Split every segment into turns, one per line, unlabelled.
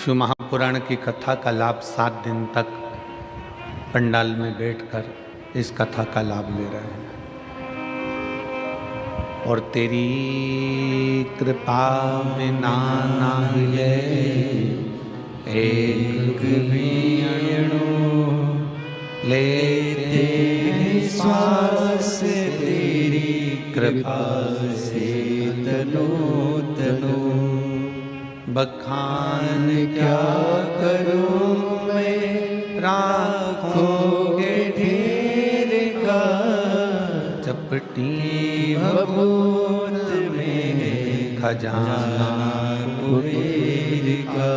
शिव महापुराण की कथा का लाभ 7 दिन तक पंडाल में बैठकर इस कथा का लाभ ले रहे हैं। और तेरी कृपा बिना ना हिले एक भी अणु लेते श्वास तेरी कृपा से तनो तनो। बखान क्या करूं मैं राखोगे ढेर का, चपटी भभूत में खजाना कुबेर का।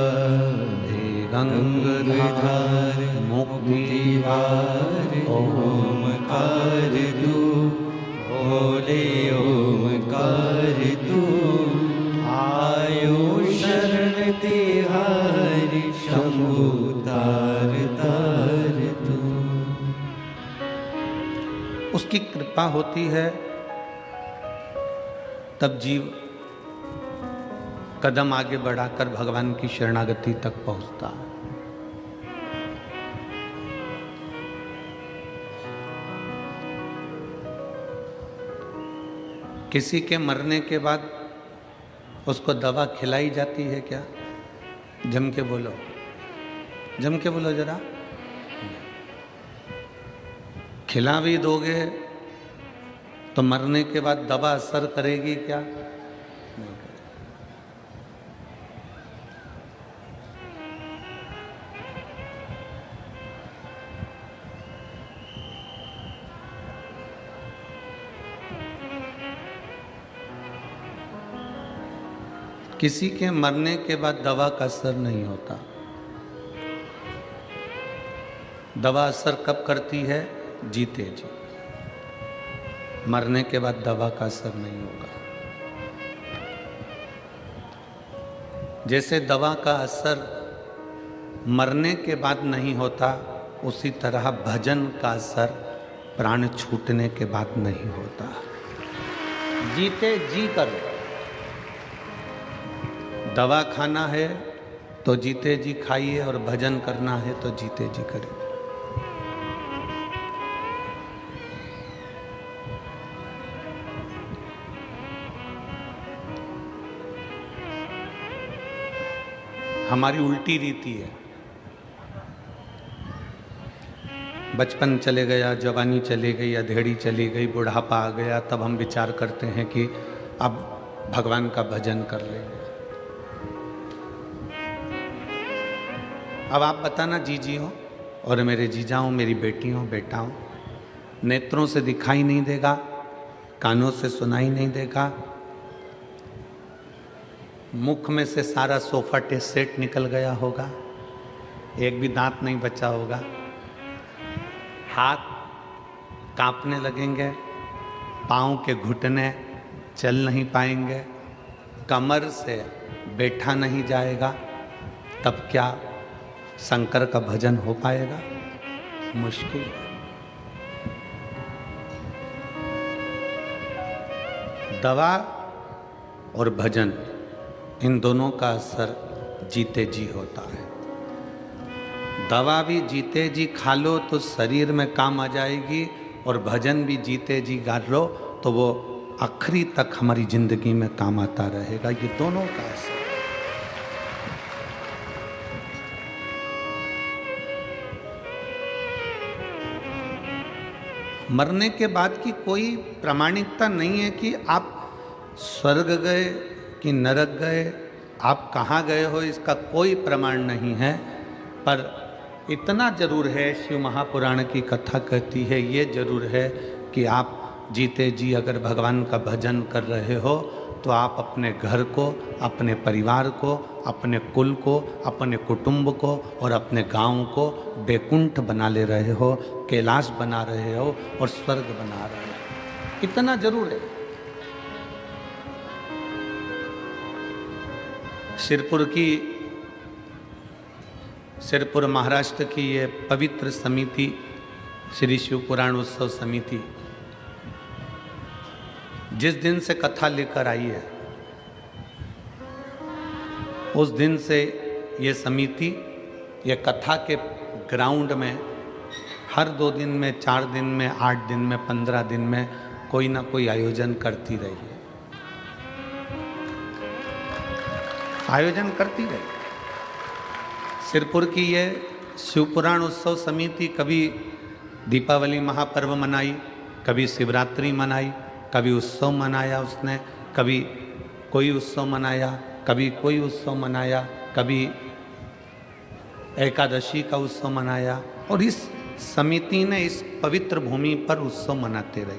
हे गंगाधर मुक्तिवार ओमकार तू, भोले ओमकार तू। आयो शरण तिहारी शंभु तार तार तू। उसकी कृपा होती है तब जीव कदम आगे बढ़ाकर भगवान की शरणागति तक पहुंचता है। किसी के मरने के बाद उसको दवा खिलाई जाती है क्या? जम के बोलो, जम के बोलो जरा। खिला भी दोगे तो मरने के बाद दवा असर करेगी क्या? नहीं करेगी। किसी के मरने के बाद दवा का असर नहीं होता। दवा असर कब करती है? जीते जी। मरने के बाद दवा का असर नहीं होगा। जैसे दवा का असर मरने के बाद नहीं होता, उसी तरह भजन का असर प्राण छूटने के बाद नहीं होता। जीते जी करो। दवा खाना है तो जीते जी खाइए, और भजन करना है तो जीते जी करिए। हमारी उल्टी रीति है। बचपन चले गया, जवानी चली गई, अधेड़ी चली गई, बुढ़ापा आ गया, तब हम विचार करते हैं कि अब भगवान का भजन कर लेंगे। अब आप बताना, जीजी हो और मेरे जीजा हो, मेरी बेटी हो, बेटा हो, नेत्रों से दिखाई नहीं देगा, कानों से सुनाई नहीं देगा, मुख में से सारा सोफा सेट निकल गया होगा, एक भी दांत नहीं बचा होगा, हाथ कांपने लगेंगे, पाँव के घुटने चल नहीं पाएंगे, कमर से बैठा नहीं जाएगा, तब क्या शंकर का भजन हो पाएगा? मुश्किल है। दवा और भजन, इन दोनों का असर जीते जी होता है। दवा भी जीते जी खा लो तो शरीर में काम आ जाएगी, और भजन भी जीते जी गा लो तो वो आखिरी तक हमारी जिंदगी में काम आता रहेगा। ये दोनों का असर। मरने के बाद की कोई प्रामाणिकता नहीं है कि आप स्वर्ग गए कि नरक गए, आप कहाँ गए हो, इसका कोई प्रमाण नहीं है। पर इतना जरूर है, शिव महापुराण की कथा कहती है, ये जरूर है कि आप जीते जी अगर भगवान का भजन कर रहे हो तो आप अपने घर को, अपने परिवार को, अपने कुल को, अपने कुटुंब को और अपने गांव को बैकुंठ बना ले रहे हो, कैलाश बना रहे हो और स्वर्ग बना रहे हो। इतना जरूर है। सिरपुर महाराष्ट्र की ये पवित्र समिति, श्री शिव पुराण उत्सव समिति, जिस दिन से कथा लेकर आई है उस दिन से ये समिति ये कथा के ग्राउंड में हर 2 दिन में, 4 दिन में, 8 दिन में, 15 दिन में कोई ना कोई आयोजन करती रही है, आयोजन करती रही। सिरपुर की ये शिवपुराण उत्सव समिति कभी दीपावली महापर्व मनाई, कभी शिवरात्रि मनाई, कभी उत्सव मनाया उसने, कभी कोई उत्सव मनाया, कभी कोई उत्सव मनाया, कभी एकादशी का उत्सव मनाया, और इस समिति ने इस पवित्र भूमि पर उत्सव मनाते रहे।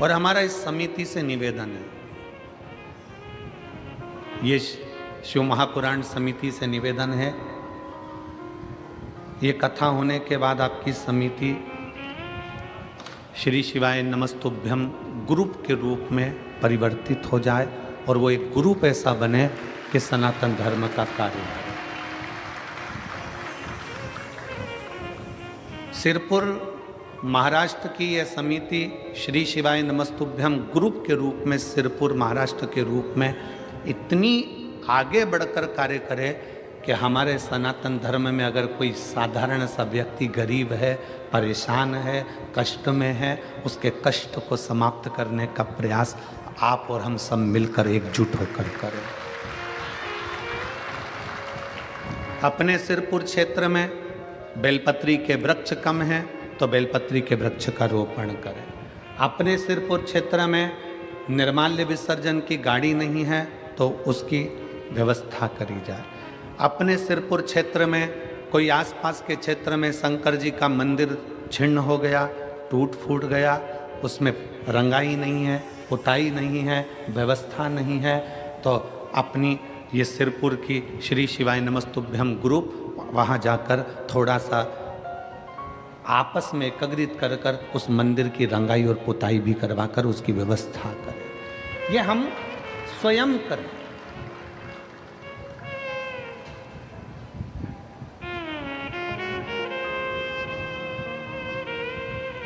और हमारा इस समिति से निवेदन है, ये शिव महापुराण समिति से निवेदन है, ये कथा होने के बाद आपकी समिति श्री शिवाय नमस्तुभ्यम ग्रुप के रूप में परिवर्तित हो जाए और वो एक ग्रुप ऐसा बने कि सनातन धर्म का कार्य करे। सिरपुर महाराष्ट्र की यह समिति श्री शिवाय नमस्तुभ्यम ग्रुप के रूप में सिरपुर महाराष्ट्र के रूप में इतनी आगे बढ़कर कार्य करे कि हमारे सनातन धर्म में अगर कोई साधारण सा व्यक्ति गरीब है, परेशान है, कष्ट में है, उसके कष्ट को समाप्त करने का प्रयास आप और हम सब मिलकर एकजुट होकर करें। अपने सिरपुर क्षेत्र में बेलपत्री के वृक्ष कम हैं तो बेलपत्री के वृक्ष का रोपण करें। अपने सिरपुर क्षेत्र में निर्माल्य विसर्जन की गाड़ी नहीं है तो उसकी व्यवस्था करी जाए। अपने सिरपुर क्षेत्र में कोई आसपास के क्षेत्र में शंकर जी का मंदिर छिन्न हो गया, टूट फूट गया, उसमें रंगाई नहीं है, पुताई नहीं है, व्यवस्था नहीं है, तो अपनी ये सिरपुर की श्री शिवाय नमस्तुभ्यम ग्रुप वहाँ जाकर थोड़ा सा आपस में एकत्रित कर कर उस मंदिर की रंगाई और पुताई भी करवाकर उसकी व्यवस्था करें। ये हम स्वयं करें।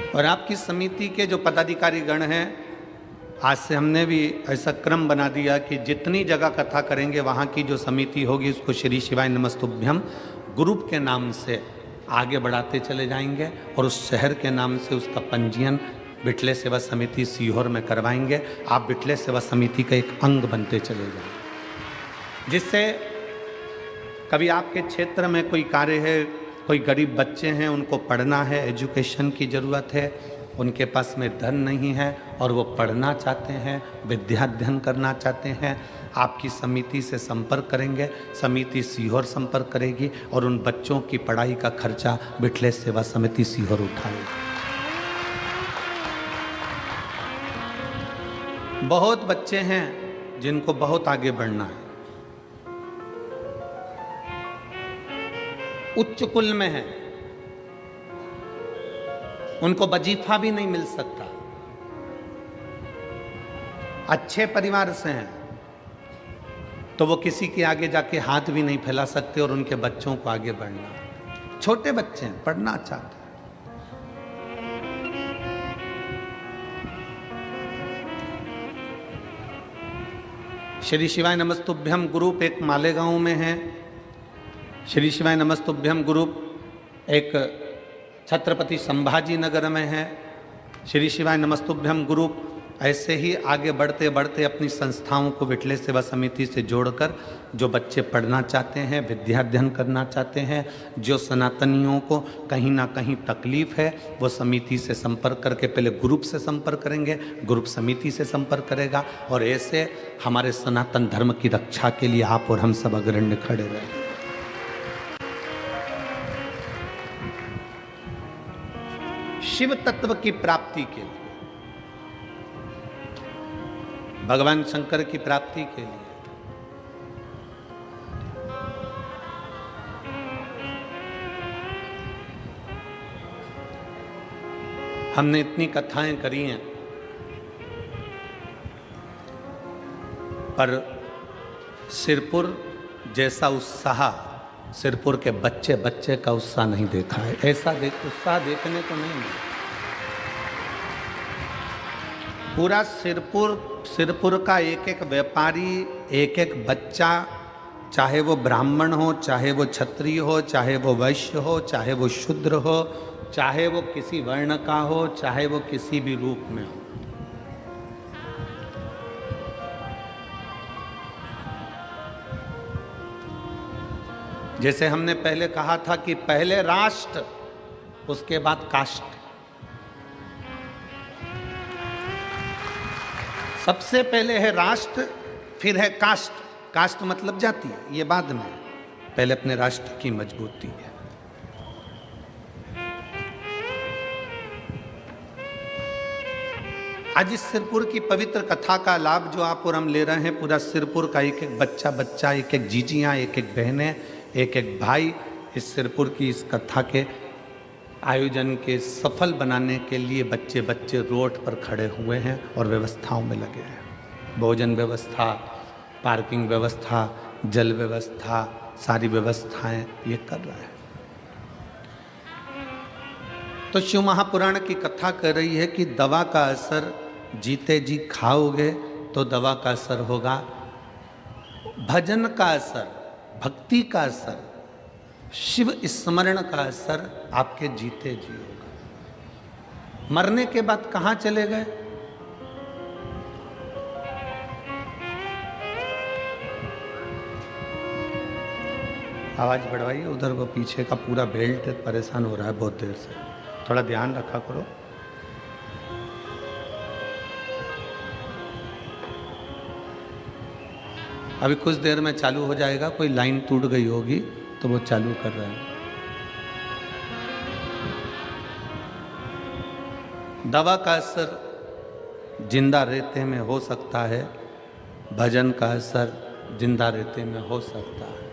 और आपकी समिति के जो पदाधिकारी गण हैं, आज से हमने भी ऐसा क्रम बना दिया कि जितनी जगह कथा करेंगे वहाँ की जो समिति होगी उसको श्री शिवाय नमस्तुभ्यम ग्रुप के नाम से आगे बढ़ाते चले जाएंगे और उस शहर के नाम से उसका पंजीयन बिटले सेवा समिति सीहोर में करवाएंगे। आप बिटले सेवा समिति का एक अंग बनते चले जाएंगे, जिससे कभी आपके क्षेत्र में कोई कार्य है, कोई गरीब बच्चे हैं, उनको पढ़ना है, एजुकेशन की ज़रूरत है, उनके पास में धन नहीं है और वो पढ़ना चाहते हैं, विद्याध्ययन करना चाहते हैं, आपकी समिति से संपर्क करेंगे, समिति सीहोर संपर्क करेगी और उन बच्चों की पढ़ाई का खर्चा बिटले सेवा समिति सीहोर उठाएगी। बहुत बच्चे हैं जिनको बहुत आगे बढ़ना है, उच्च कुल में है, उनको वजीफा भी नहीं मिल सकता, अच्छे परिवार से हैं तो वो किसी के आगे जाके हाथ भी नहीं फैला सकते और उनके बच्चों को आगे बढ़ना। छोटे बच्चे हैं, पढ़ना चाहते हैं। श्री शिवाय नमस्तुभ्यम ग्रुप एक मालेगांव में है, श्री शिवाय नमस्तुभ्यम ग्रुप एक छत्रपति संभाजी नगर में है, श्री शिवाय नमस्तुभ्यम ग्रुप ऐसे ही आगे बढ़ते बढ़ते अपनी संस्थाओं को बिटले सेवा समिति से जोड़कर जो बच्चे पढ़ना चाहते हैं, विद्याध्ययन करना चाहते हैं, जो सनातनियों को कहीं ना कहीं तकलीफ है, वो समिति से संपर्क करके पहले ग्रुप से संपर्क करेंगे, ग्रुप समिति से संपर्क करेगा और ऐसे हमारे सनातन धर्म की रक्षा के लिए आप और हम सब अग्रण्य खड़े रहें। शिव तत्व की प्राप्ति के लिए, भगवान शंकर की प्राप्ति के लिए हमने इतनी कथाएं करी हैं, पर सिरपुर जैसा उत्साह सिरपुर के बच्चे बच्चे का उत्साह नहीं देखा है। ऐसा उत्साह देखने को नहीं मिला। पूरा सिरपुर का एक एक व्यापारी, एक एक बच्चा, चाहे वो ब्राह्मण हो, चाहे वो क्षत्रिय हो, चाहे वो वैश्य हो, चाहे वो शूद्र हो, चाहे वो किसी वर्ण का हो, चाहे वो किसी भी रूप में हो, जैसे हमने पहले कहा था कि पहले राष्ट्र, उसके बाद कास्ट। सबसे पहले है राष्ट्र, फिर है कास्ट। कास्ट मतलब जाति, ये बाद में, पहले अपने राष्ट्र की मजबूती है। आज इस सिरपुर की पवित्र कथा का लाभ जो आप और हम ले रहे हैं, पूरा सिरपुर का एक एक बच्चा, एक एक जीजियां, एक एक बहनें, एक एक भाई, इस सिरपुर की इस कथा के आयोजन के सफल बनाने के लिए बच्चे बच्चे रोड पर खड़े हुए हैं और व्यवस्थाओं में लगे हैं। भोजन व्यवस्था, पार्किंग व्यवस्था, जल व्यवस्था, सारी व्यवस्थाएं ये कर रहे हैं। तो शिव महापुराण की कथा कर रही है कि दवा का असर जीते जी खाओगे तो दवा का असर होगा, भजन का असर, भक्ति का असर, शिव स्मरण का असर आपके जीते जी होगा। मरने के बाद कहां चले गए? आवाज बढ़वाइए, उधर वो पीछे का पूरा बेल्ट परेशान हो रहा है बहुत देर से, थोड़ा ध्यान रखा करो। अभी कुछ देर में चालू हो जाएगा, कोई लाइन टूट गई होगी तो वो चालू कर रहे हैं। दवा का असर जिंदा रहते में हो सकता है, भजन का असर जिंदा रहते में हो सकता है।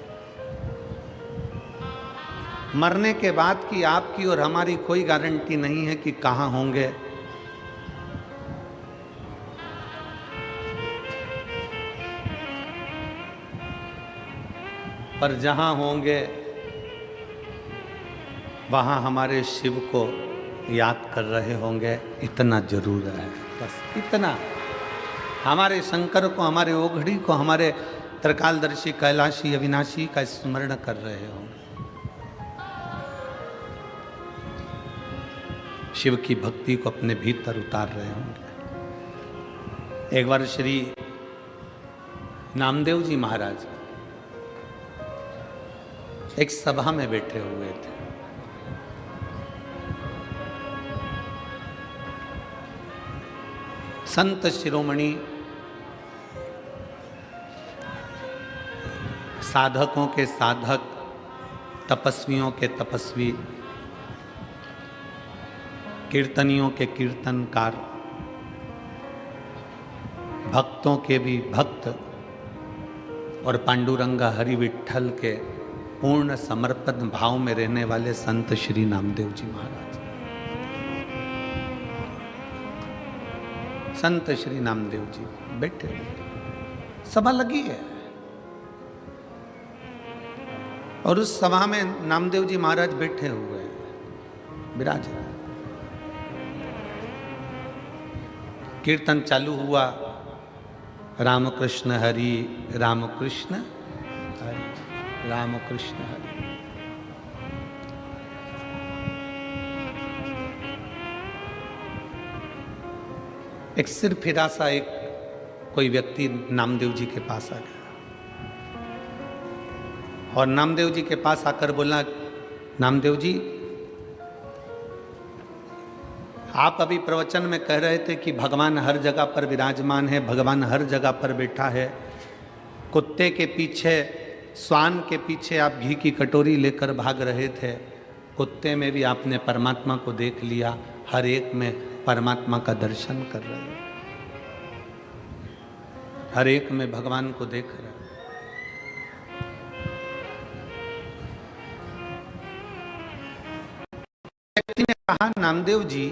मरने के बाद की आपकी और हमारी कोई गारंटी नहीं है कि कहाँ होंगे। पर जहाँ होंगे वहाँ हमारे शिव को याद कर रहे होंगे, इतना जरूर है, बस इतना। हमारे शंकर को, हमारे ओघड़ी को, हमारे त्रिकालदर्शी कैलाशी अविनाशी का स्मरण कर रहे होंगे। शिव की भक्ति को अपने भीतर उतार रहे होंगे। एक बार श्री नामदेव जी महाराज एक सभा में बैठे हुए थे। संत शिरोमणि, साधकों के साधक, तपस्वियों के तपस्वी, कीर्तनियों के कीर्तनकार, भक्तों के भी भक्त और पांडुरंगा हरि विठ्ठल के पूर्ण समर्पण भाव में रहने वाले संत श्री नामदेव जी महाराज। संत श्री नामदेव जी बैठे हुए, सभा लगी है और उस सभा में नामदेव जी महाराज बैठे हुए हैं, विराज। कीर्तन चालू हुआ, रामकृष्ण हरि, रामकृष्ण हरि, रामकृष्ण हरि। एक सिर फिरा सा एक कोई व्यक्ति नामदेव जी के पास आ गया और नामदेव जी के पास आकर बोला, नामदेव जी, आप अभी प्रवचन में कह रहे थे कि भगवान हर जगह पर विराजमान है, भगवान हर जगह पर बैठा है। कुत्ते के पीछे, स्वान के पीछे आप घी की कटोरी लेकर भाग रहे थे। कुत्ते में भी आपने परमात्मा को देख लिया, हर एक में परमात्मा का दर्शन कर रहे हो, हर एक में भगवान को देख रहे हो। व्यक्ति ने कहा, नामदेव जी,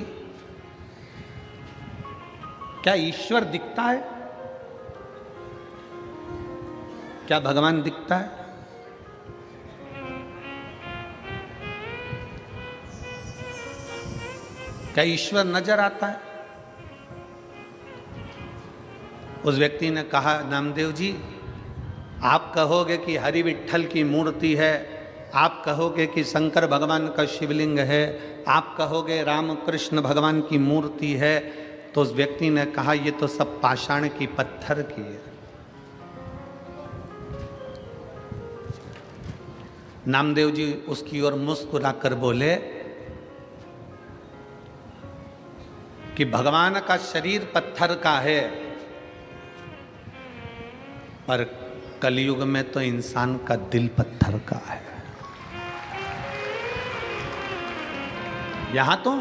क्या ईश्वर दिखता है? क्या भगवान दिखता है? क्या ईश्वर नजर आता है? उस व्यक्ति ने कहा, नामदेव जी, आप कहोगे कि हरि विट्ठल की मूर्ति है, आप कहोगे कि शंकर भगवान का शिवलिंग है, आप कहोगे राम कृष्ण भगवान की मूर्ति है, तो उस व्यक्ति ने कहा ये तो सब पाषाण की, पत्थर की है। नामदेव जी उसकी ओर मुस्कुराकर बोले कि भगवान का शरीर पत्थर का है, पर कलयुग में तो इंसान का दिल पत्थर का है। यहां तो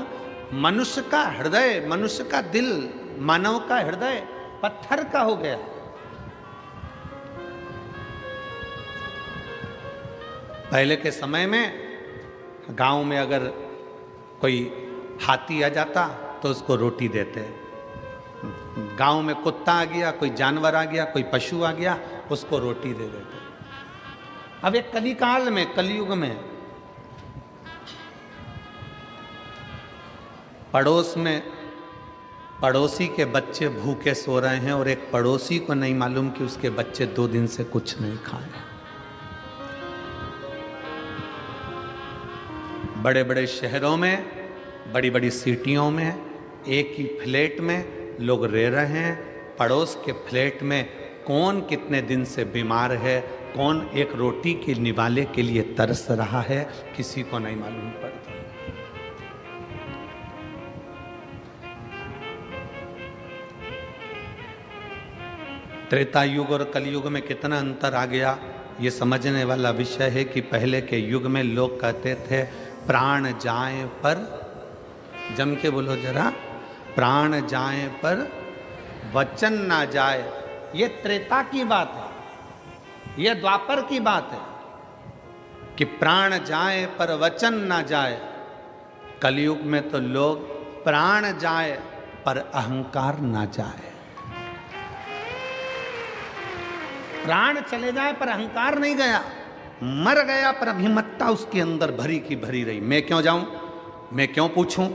मनुष्य का हृदय, मनुष्य का दिल, मानव का हृदय पत्थर का हो गया। पहले के समय में गांव में अगर कोई हाथी आ जाता तो उसको रोटी देते। गांव में कुत्ता आ गया, कोई जानवर आ गया, कोई पशु आ गया, उसको रोटी दे देते। अब एक कलिकाल में, कलयुग में पड़ोस में पड़ोसी के बच्चे भूखे सो रहे हैं और एक पड़ोसी को नहीं मालूम कि उसके बच्चे 2 दिन से कुछ नहीं खाए। बड़े बड़े शहरों में, बड़ी बड़ी सिटियों में एक ही फ्लैट में लोग रह रहे हैं। पड़ोस के फ्लैट में कौन कितने दिन से बीमार है, कौन एक रोटी के निवाले के लिए तरस रहा है, किसी को नहीं मालूम पड़ता। त्रेता युग और कलयुग में कितना अंतर आ गया, ये समझने वाला विषय है कि पहले के युग में लोग कहते थे प्राण जाए पर, जम के बोलो जरा, प्राण जाए पर वचन ना जाए। ये त्रेता की बात है, ये द्वापर की बात है कि प्राण जाए पर वचन ना जाए। कलयुग में तो लोग प्राण जाए पर अहंकार ना जाए। प्राण चले जाए पर अहंकार नहीं गया, मर गया पर अभिमत्ता उसके अंदर भरी की भरी रही। मैं क्यों जाऊं, मैं क्यों पूछूं,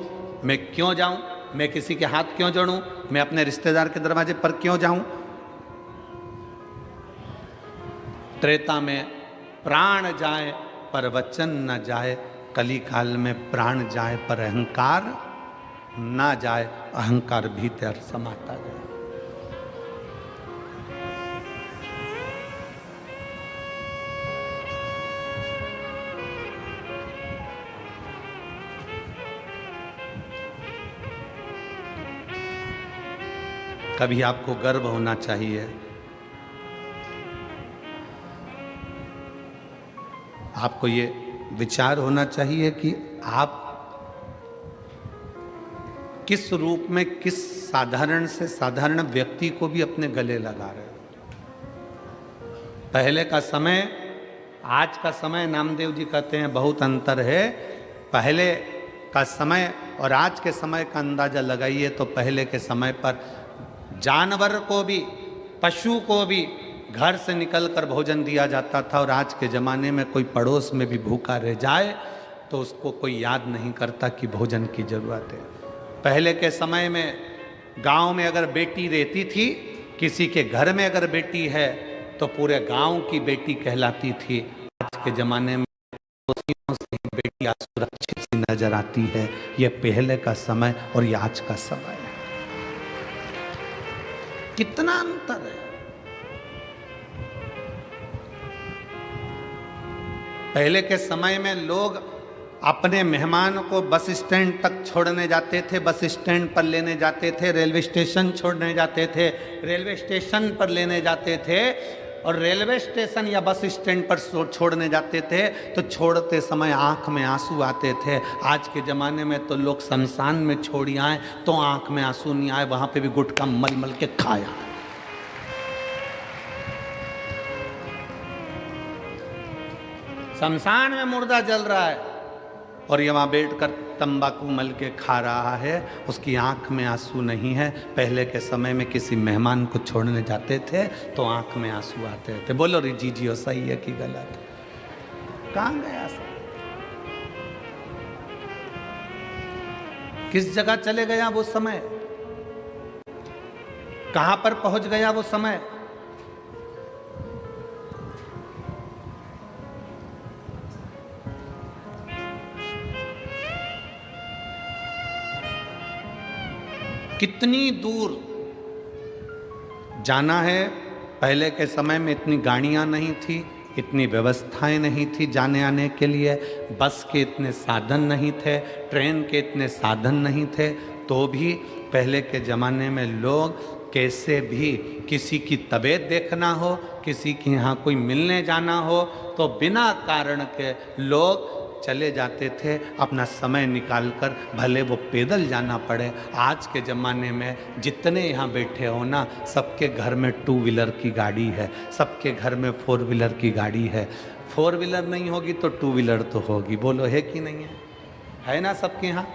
मैं क्यों जाऊं, मैं किसी के हाथ क्यों जोड़ूं, मैं अपने रिश्तेदार के दरवाजे पर क्यों जाऊं। त्रेता में प्राण जाए पर वचन न जाए, कली काल में प्राण जाए पर अहंकार ना जाए। अहंकार भीतर समाता गया। कभी आपको गर्व होना चाहिए, आपको ये विचार होना चाहिए कि आप किस रूप में, किस साधारण से साधारण व्यक्ति को भी अपने गले लगा रहे हो। पहले का समय, आज का समय, नामदेव जी कहते हैं बहुत अंतर है। पहले का समय और आज के समय का अंदाजा लगाइए तो पहले के समय पर जानवर को भी, पशु को भी घर से निकलकर भोजन दिया जाता था, और आज के ज़माने में कोई पड़ोस में भी भूखा रह जाए तो उसको कोई याद नहीं करता कि भोजन की ज़रूरत है। पहले के समय में गांव में अगर बेटी रहती थी, किसी के घर में अगर बेटी है तो पूरे गांव की बेटी कहलाती थी। आज के ज़माने में पड़ोसियों से ही बेटी असुरक्षित सी नजर आती है। ये पहले का समय और ये आज का समय है। कितना अंतर है। पहले के समय में लोग अपने मेहमान को बस स्टैंड तक छोड़ने जाते थे, बस स्टैंड पर लेने जाते थे, रेलवे स्टेशन छोड़ने जाते थे, रेलवे स्टेशन पर लेने जाते थे, और रेलवे स्टेशन या बस स्टैंड पर छोड़ने जाते थे तो छोड़ते समय आंख में आंसू आते थे। आज के ज़माने में तो लोग शमशान में छोड़ी आए तो आंख में आंसू नहीं आए, वहाँ पे भी गुटखा मल मल के खाया। शमशान में मुर्दा जल रहा है और ये वहाँ बैठकर तंबाकू मल के खा रहा है, उसकी आंख में आंसू नहीं है। पहले के समय में किसी मेहमान को छोड़ने जाते थे तो आंख में आंसू आते थे। बोलो रे जी सही है कि गलत? कहाँ गया सब? किस जगह चले गया वो समय, कहां पर पहुंच गया वो समय। कितनी दूर जाना है। पहले के समय में इतनी गाड़ियां नहीं थी, इतनी व्यवस्थाएं नहीं थी जाने आने के लिए, बस के इतने साधन नहीं थे, ट्रेन के इतने साधन नहीं थे, तो भी पहले के ज़माने में लोग कैसे भी किसी की तबीयत देखना हो, किसी के यहाँ कोई मिलने जाना हो, तो बिना कारण के लोग चले जाते थे अपना समय निकालकर, भले वो पैदल जाना पड़े। आज के ज़माने में जितने यहाँ बैठे हो ना, सबके घर में 2 व्हीलर की गाड़ी है, सबके घर में 4 व्हीलर की गाड़ी है। 4 व्हीलर नहीं होगी तो 2 व्हीलर तो होगी, बोलो है कि नहीं है ना सबके यहाँ।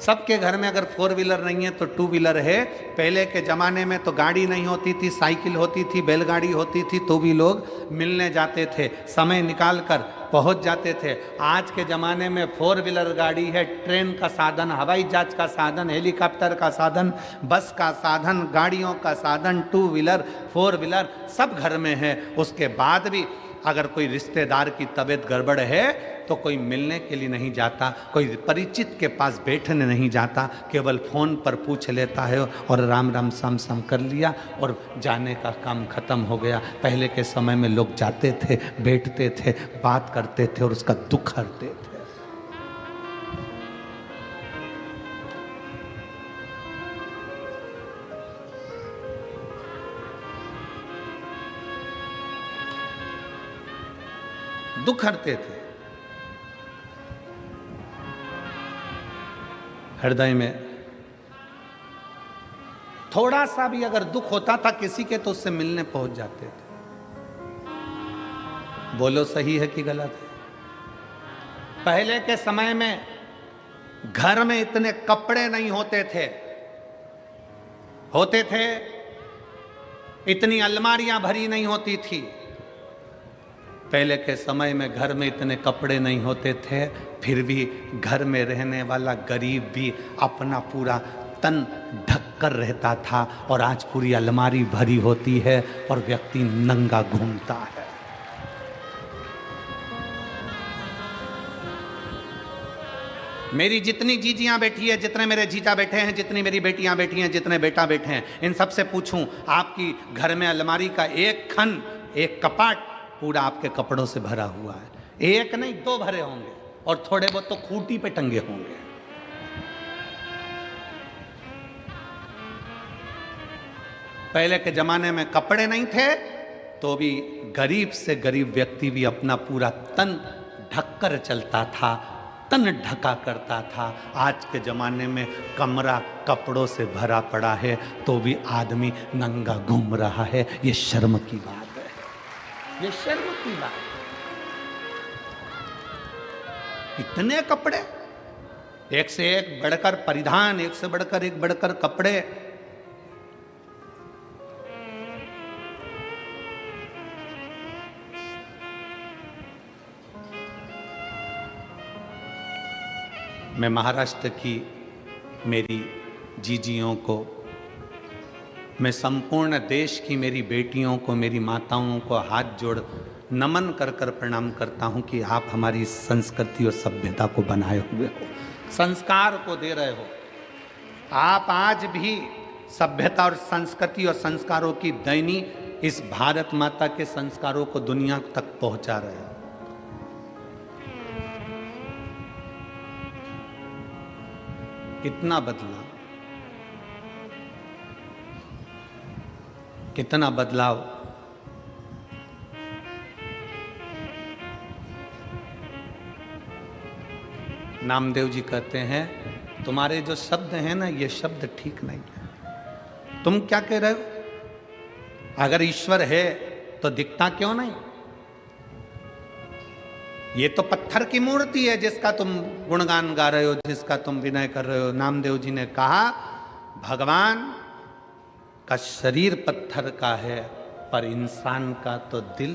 सबके घर में अगर 4 व्हीलर नहीं है तो 2 व्हीलर है। पहले के ज़माने में तो गाड़ी नहीं होती थी, साइकिल होती थी, बैलगाड़ी होती थी, तो भी लोग मिलने जाते थे, समय निकाल कर पहुँच जाते थे। आज के ज़माने में 4 व्हीलर गाड़ी है, ट्रेन का साधन, हवाई जहाज का साधन, हेलीकॉप्टर का साधन, बस का साधन, गाड़ियों का साधन, 2 व्हीलर 4 व्हीलर सब घर में है। उसके बाद भी अगर कोई रिश्तेदार की तबीयत गड़बड़ है तो कोई मिलने के लिए नहीं जाता, कोई परिचित के पास बैठने नहीं जाता, केवल फ़ोन पर पूछ लेता है और राम राम सम सम कर लिया और जाने का काम खत्म हो गया। पहले के समय में लोग जाते थे, बैठते थे, बात करते थे और उसका दुख हरते थे। दुख हरते थे। हृदय में थोड़ा सा भी अगर दुख होता था किसी के तो उससे मिलने पहुंच जाते थे। बोलो सही है कि गलत है। पहले के समय में घर में इतने कपड़े नहीं होते थे, इतनी अलमारियां भरी नहीं होती थी। पहले के समय में घर में इतने कपड़े नहीं होते थे, फिर भी घर में रहने वाला गरीब भी अपना पूरा तन ढक कर रहता था, और आज पूरी अलमारी भरी होती है और व्यक्ति नंगा घूमता है। मेरी जितनी जीजियां बैठी है, जितने मेरे जीजा बैठे हैं, जितनी मेरी बेटियां बैठी हैं, जितने बेटा बैठे हैं, इन सबसे पूछूं आपकी घर में अलमारी का एक खन, एक कपाट पूरा आपके कपड़ों से भरा हुआ है? एक नहीं 2 भरे होंगे, और थोड़े बहुत तो खूंटी पे टंगे होंगे। पहले के जमाने में कपड़े नहीं थे तो भी गरीब से गरीब व्यक्ति भी अपना पूरा तन ढककर चलता था, तन ढका करता था। आज के ज़माने में कमरा कपड़ों से भरा पड़ा है तो भी आदमी नंगा घूम रहा है। ये शर्म की बात है, ये शर्म की बात है। इतने कपड़े, एक से एक बढ़कर परिधान, एक से बढ़कर एक बढ़कर कपड़े। मैं महाराष्ट्र की मेरी जीजियों को, मैं संपूर्ण देश की मेरी बेटियों को, मेरी माताओं को हाथ जोड़ नमन कर कर प्रणाम करता हूं कि आप हमारी संस्कृति और सभ्यता को बनाए हुए हो, संस्कार को दे रहे हो। आप आज भी सभ्यता और संस्कृति और संस्कारों की दैनी इस भारत माता के संस्कारों को दुनिया तक पहुंचा रहे हो। कितना बदलाव, कितना बदलाव। नामदेव जी कहते हैं तुम्हारे जो शब्द हैं ना, ये शब्द ठीक नहीं है। तुम क्या कह रहे हो? अगर ईश्वर है तो दिखता क्यों नहीं? ये तो पत्थर की मूर्ति है जिसका तुम गुणगान गा रहे हो, जिसका तुम विनय कर रहे हो। नामदेव जी ने कहा भगवान का शरीर पत्थर का है पर इंसान का तो दिल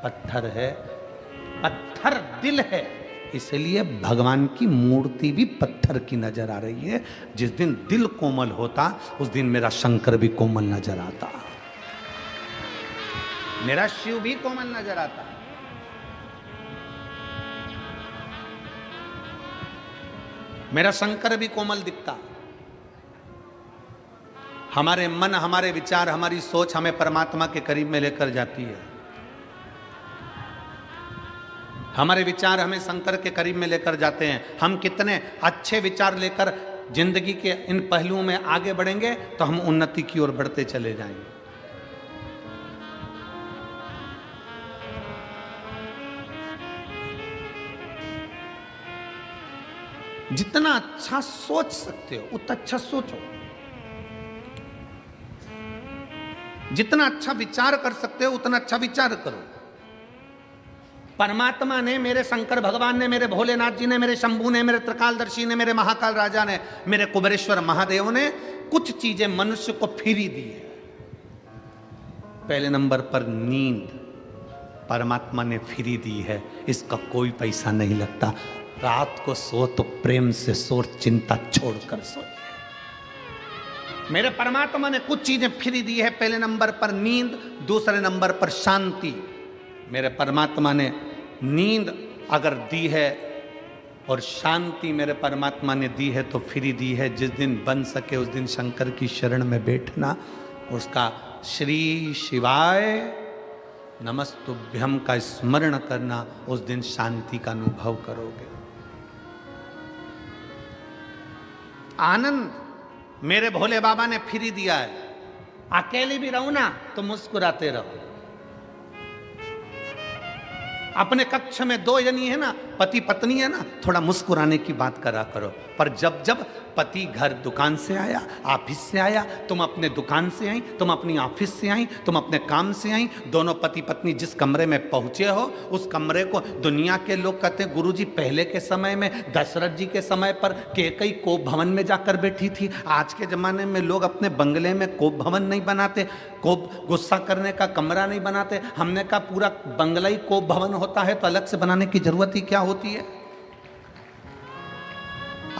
पत्थर है। पत्थर दिल है, इसलिए भगवान की मूर्ति भी पत्थर की नजर आ रही है। जिस दिन दिल कोमल होता उस दिन मेरा शंकर भी कोमल नजर आता, मेरा शिव भी कोमल नजर आता। मेरा शंकर भी कोमल दिखता। हमारे मन, हमारे विचार, हमारी सोच हमें परमात्मा के करीब में लेकर जाती है। हमारे विचार हमें शंकर के करीब में लेकर जाते हैं। हम कितने अच्छे विचार लेकर जिंदगी के इन पहलुओं में आगे बढ़ेंगे तो हम उन्नति की ओर बढ़ते चले जाएंगे। जितना अच्छा सोच सकते हो उतना अच्छा सोचो, जितना अच्छा विचार कर सकते हो उतना अच्छा विचार करो। परमात्मा ने, मेरे शंकर भगवान ने, मेरे भोलेनाथ जी ने, मेरे शंभू ने, मेरे त्रिकालदर्शी ने, मेरे महाकाल राजा ने, मेरे कुबेरेश्वर महादेव ने कुछ चीजें मनुष्य को फ्री दी है। पहले नंबर पर नींद परमात्मा ने फ्री दी है, इसका कोई पैसा नहीं लगता। रात को सो तो प्रेम से सो, चिंता छोड़कर सो। मेरे परमात्मा ने कुछ चीजें फ्री दी है। पहले नंबर पर नींद, दूसरे नंबर पर शांति। मेरे परमात्मा ने नींद अगर दी है और शांति मेरे परमात्मा ने दी है तो फ्री दी है। जिस दिन बन सके उस दिन शंकर की शरण में बैठना, उसका श्री शिवाय नमस्तुभ्यम का स्मरण करना, उस दिन शांति का अनुभव करोगे। आनंद मेरे भोले बाबा ने फ्री दिया है। अकेले भी रहो ना तो मुस्कुराते रहो। अपने कक्ष में दो जनी है ना, पति पत्नी है ना, थोड़ा मुस्कुराने की बात करा करो। पर जब जब पति घर दुकान से आया, ऑफिस से आया, तुम अपने दुकान से आई, तुम अपनी ऑफिस से आई, तुम अपने काम से आई, दोनों पति पत्नी जिस कमरे में पहुंचे हो उस कमरे को दुनिया के लोग कहते हैं गुरुजी पहले के समय में दशरथ जी के समय पर कैकेयी कोप भवन में जाकर बैठी थी। आज के जमाने में लोग अपने बंगले में कोप भवन नहीं बनाते, कोप गुस्सा करने का कमरा नहीं बनाते। हमने कहा पूरा बंगला ही कोप भवन होता है तो अलग से बनाने की जरूरत ही क्या होती है?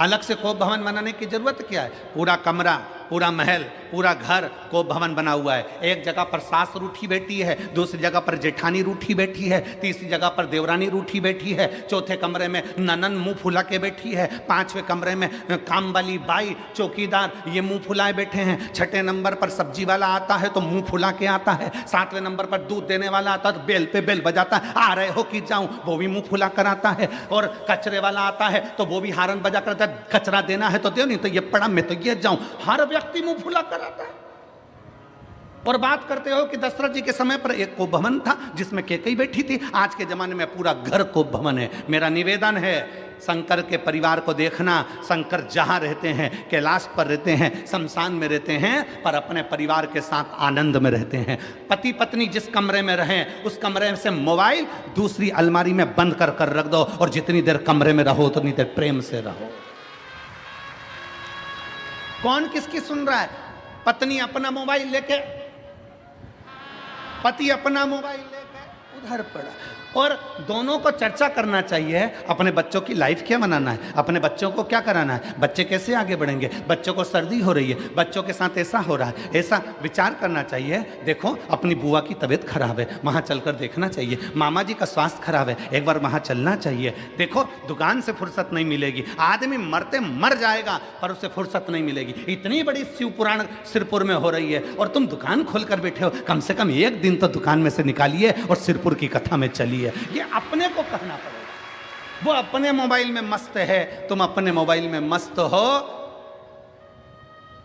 अलग से कोप भवन बनाने की जरूरत क्या है? पूरा कमरा, पूरा महल, पूरा घर कोप भवन बना हुआ है। एक जगह पर सास रूठी बैठी है, दूसरी जगह पर जेठानी रूठी बैठी है, तीसरी जगह पर देवरानी रूठी बैठी है, चौथे कमरे में ननन मुंह फुला के बैठी है, पांचवें कमरे में काम वाली बाई चौकीदार ये मुंह फुलाए बैठे हैं, छठे नंबर पर सब्जी वाला आता है तो मुंह फुला के आता है, सातवें नंबर पर दूध देने वाला आता है तो बेल पे बेल बजाता है, आ रहे हो कि जाऊं, वो भी मुंह फुला कर आता है, और कचरे वाला आता है तो वो भी हारन बजा कर आता है, कचरा देना है तो दो, नहीं तो ये पड़ा मैं तो ये जाऊं। हर व्यक्ति मुंह फुला कर आता है। और बात करते हो कि दशरथ जी के समय पर एक कोप भवन था जिसमें कैकेयी बैठी थी। आज के जमाने में पूरा घर कोप भवन है। मेरा निवेदन है शंकर के परिवार को देखना। शंकर जहां रहते हैं, कैलाश पर रहते हैं, शमशान में रहते हैं, पर अपने परिवार के साथ आनंद में रहते हैं। पति पत्नी जिस कमरे में रहें उस कमरे से मोबाइल दूसरी अलमारी में बंद कर कर रख दो, और जितनी देर कमरे में रहो उतनी देर प्रेम से रहो। कौन किसकी सुन रहा है? पत्नी अपना मोबाइल लेके, पति अपना मोबाइल लेके उधर पड़ा, और दोनों को चर्चा करना चाहिए अपने बच्चों की लाइफ क्या बनाना है, अपने बच्चों को क्या कराना है, बच्चे कैसे आगे बढ़ेंगे, बच्चों को सर्दी हो रही है, बच्चों के साथ ऐसा हो रहा है, ऐसा विचार करना चाहिए। देखो अपनी बुआ की तबीयत खराब है, वहाँ चलकर देखना चाहिए। मामा जी का स्वास्थ्य खराब है, एक बार वहाँ चलना चाहिए। देखो दुकान से फुर्सत नहीं मिलेगी, आदमी मरते मर जाएगा पर उसे फुर्सत नहीं मिलेगी। इतनी बड़ी शिव पुराण सिरपुर में हो रही है और तुम दुकान खोल कर बैठे हो। कम से कम एक दिन तो दुकान में से निकालिए और सिरपुर की कथा में चलिए। ये अपने को कहना पड़ेगा। वो अपने मोबाइल में मस्त है, तुम अपने मोबाइल में मस्त हो,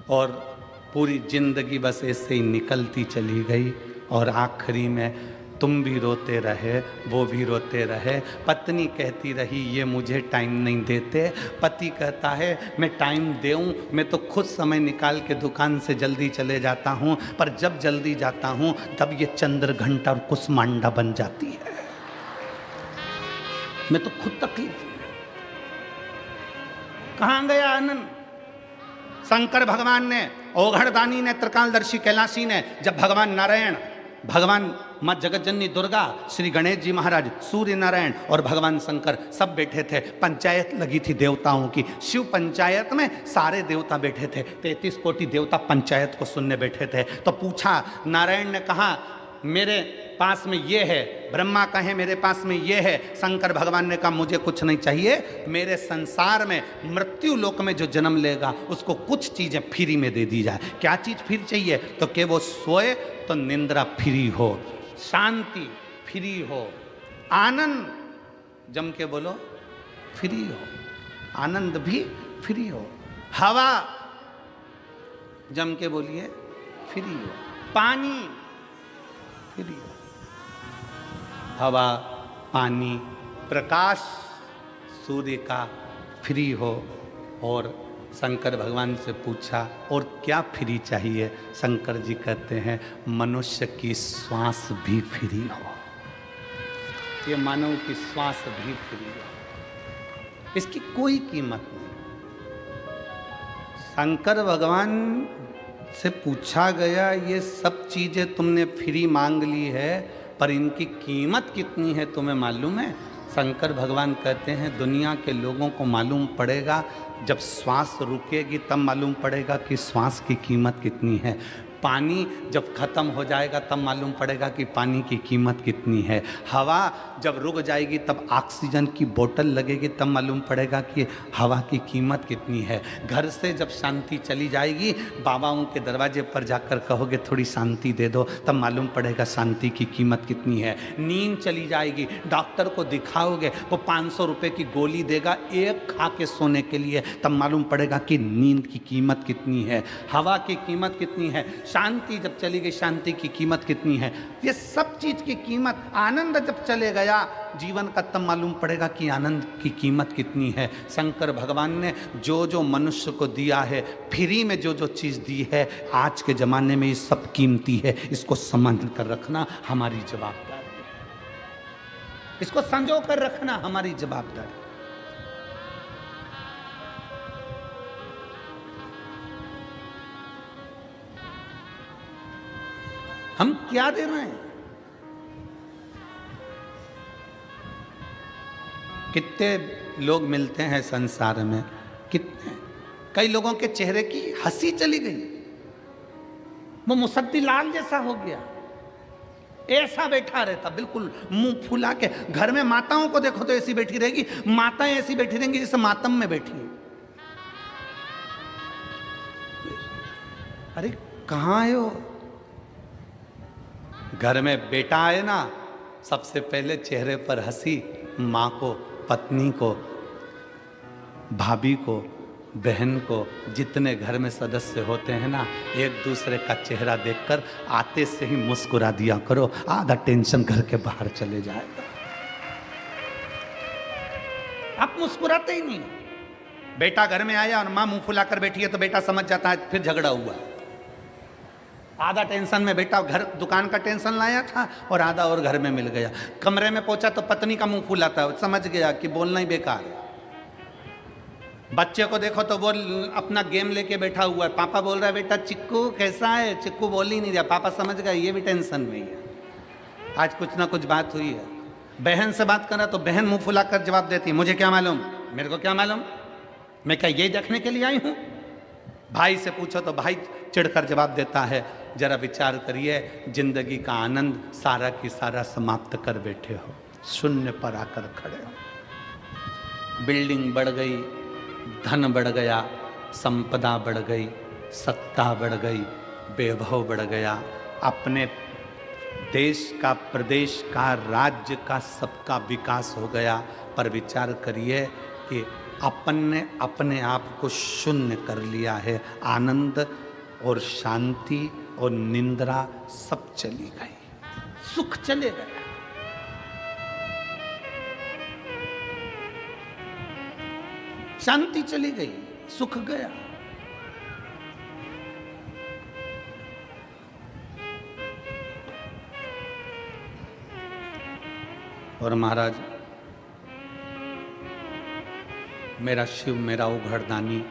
और पूरी जिंदगी बस ऐसे ही निकलती चली गई, और आखिरी में तुम भी रोते रहे, वो भी रोते रहे। पत्नी कहती रही ये मुझे टाइम नहीं देते, पति कहता है मैं टाइम दूं, मैं तो खुद समय निकाल के दुकान से जल्दी चले जाता हूं, पर जब जल्दी जाता हूं तब ये चंद्र घंटा और कुसमांडा बन जाती है। मैं तो खुद तकलीफ। कहां गया आनंद? शंकर भगवान ने, ओघड़दानी ने, त्रिकालदर्शी कैलाशी ने, जब भगवान नारायण भगवान माँ जगतजननी दुर्गा, श्री गणेश जी महाराज, सूर्य नारायण और भगवान शंकर सब बैठे थे। पंचायत लगी थी देवताओं की। शिव पंचायत में सारे देवता बैठे थे। 33 कोटि देवता पंचायत को सुनने बैठे थे। तो पूछा, नारायण ने कहा मेरे पास में ये है, ब्रह्मा कहे मेरे पास में ये है, शंकर भगवान ने कहा मुझे कुछ नहीं चाहिए, मेरे संसार में मृत्यु लोक में जो जन्म लेगा उसको कुछ चीजें फ्री में दे दी जाए। क्या चीज फ्री चाहिए? तो कि वो सोए तो निंद्रा फ्री हो, शांति फ्री हो, आनंद जम के बोलो फ्री हो, आनंद भी फ्री हो, हवा जम के बोलिए फ्री हो, पानी फ्री हो, हवा, पानी, प्रकाश सूर्य का फ्री हो। और शंकर भगवान से पूछा और क्या फ्री चाहिए? शंकर जी कहते हैं मनुष्य की श्वास भी फ्री हो, ये मानव की श्वास भी फ्री हो, इसकी कोई कीमत नहीं। शंकर भगवान से पूछा गया ये सब चीजें तुमने फ्री मांग ली है, पर इनकी कीमत कितनी है तुम्हें मालूम है? शंकर भगवान कहते हैं दुनिया के लोगों को मालूम पड़ेगा जब श्वास रुकेगी, तब मालूम पड़ेगा कि श्वास की कीमत कितनी है। पानी जब खत्म हो जाएगा तब मालूम पड़ेगा कि पानी की कीमत कितनी है। हवा जब रुक जाएगी तब ऑक्सीजन की बोतल लगेगी, तब मालूम पड़ेगा कि हवा की कीमत कितनी है। घर से जब शांति चली जाएगी, बाबाओं के दरवाजे पर जाकर कहोगे थोड़ी शांति दे दो, तब मालूम पड़ेगा शांति की कीमत कितनी है। नींद चली जाएगी, डॉक्टर को दिखाओगे, वो 500 रुपये की गोली देगा एक खा के सोने के लिए, तब मालूम पड़ेगा कि नींद की कीमत कितनी है, हवा की कीमत कितनी है। शांति जब चली गई, शांति की कीमत कितनी है। ये सब चीज की कीमत, आनंद जब चले गया जीवन का, तब मालूम पड़ेगा कि आनंद की कीमत कितनी है। शंकर भगवान ने जो जो मनुष्य को दिया है, फ्री में जो जो चीज दी है, आज के जमाने में ये सब कीमती है, इसको समझ कर रखना हमारी जवाबदारी है, इसको संजो कर रखना हमारी जवाबदारी। हम क्या दे रहे हैं? कितने लोग मिलते हैं संसार में, कितने, कई लोगों के चेहरे की हंसी चली गई, वो मुसद्दी लाल जैसा हो गया, ऐसा बैठा रहता बिल्कुल मुंह फुला के। घर में माताओं को देखो तो ऐसी बैठी रहेगी, माताएं ऐसी बैठी रहेंगी जैसे मातम में बैठी है। अरे कहाँ आए हो? घर में बेटा आए ना, सबसे पहले चेहरे पर हंसी, माँ को, पत्नी को, भाभी को, बहन को, जितने घर में सदस्य होते हैं ना, एक दूसरे का चेहरा देखकर आते से ही मुस्कुरा दिया करो, आधा टेंशन घर के बाहर चले जाएगा। आप मुस्कुराते ही नहीं। बेटा घर में आया और माँ मुंह फुलाकर बैठी है तो बेटा समझ जाता है फिर झगड़ा हुआ। आधा टेंशन में बेटा घर दुकान का टेंशन लाया था और आधा और घर में मिल गया। कमरे में पहुंचा तो पत्नी का मुंह फूला था, समझ गया कि बोलना ही बेकार है। बच्चे को देखो तो वो अपना गेम लेके बैठा हुआ है, पापा बोल रहा है बेटा चिक्कू कैसा है, चिक्कू बोल ही नहीं रहा, पापा समझ गया ये भी टेंशन में ही है, आज कुछ ना कुछ बात हुई है। बहन से बात करा तो बहन मुंह फुलाकर जवाब देती मुझे क्या मालूम, मेरे को क्या मालूम, मैं क्या यही देखने के लिए आई हूँ। भाई से पूछो तो भाई चिढ़कर जवाब देता है। जरा विचार करिए, जिंदगी का आनंद सारा की सारा समाप्त कर बैठे हो, शून्य पर आकर खड़े हो। बिल्डिंग बढ़ गई, धन बढ़ गया, संपदा बढ़ गई, सत्ता बढ़ गई, वैभव बढ़ गया, अपने देश का, प्रदेश का, राज्य का, सबका विकास हो गया। पर विचार करिए कि अपन ने अपने आप को शून्य कर लिया है। आनंद और शांति और निंद्रा सब चली गई, सुख चले गया। शांति चली गई, सुख गया। और महाराज, मेरा शिव, मेरा उघड़दानी,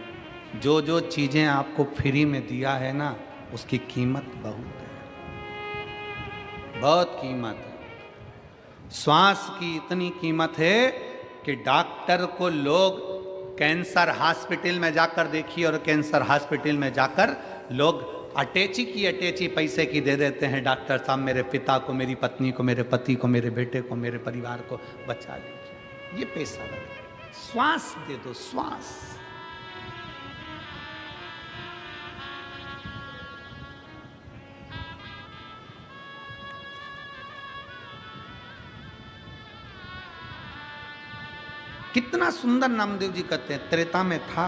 जो जो चीजें आपको फ्री में दिया है ना, उसकी कीमत बहुत है। बहुत कीमत है। श्वास की इतनी कीमत है कि डॉक्टर को लोग कैंसर हॉस्पिटल में जाकर देखिए, और कैंसर हॉस्पिटल में जाकर लोग अटैची की अटैची पैसे की दे देते हैं। डॉक्टर साहब मेरे पिता को, मेरी पत्नी को, मेरे पति को, मेरे बेटे को, मेरे परिवार को बचा लीजिए। ये पैसा लगे, श्वास दे दो, श्वास। कितना सुंदर नामदेव जी कहते हैं, त्रेता में था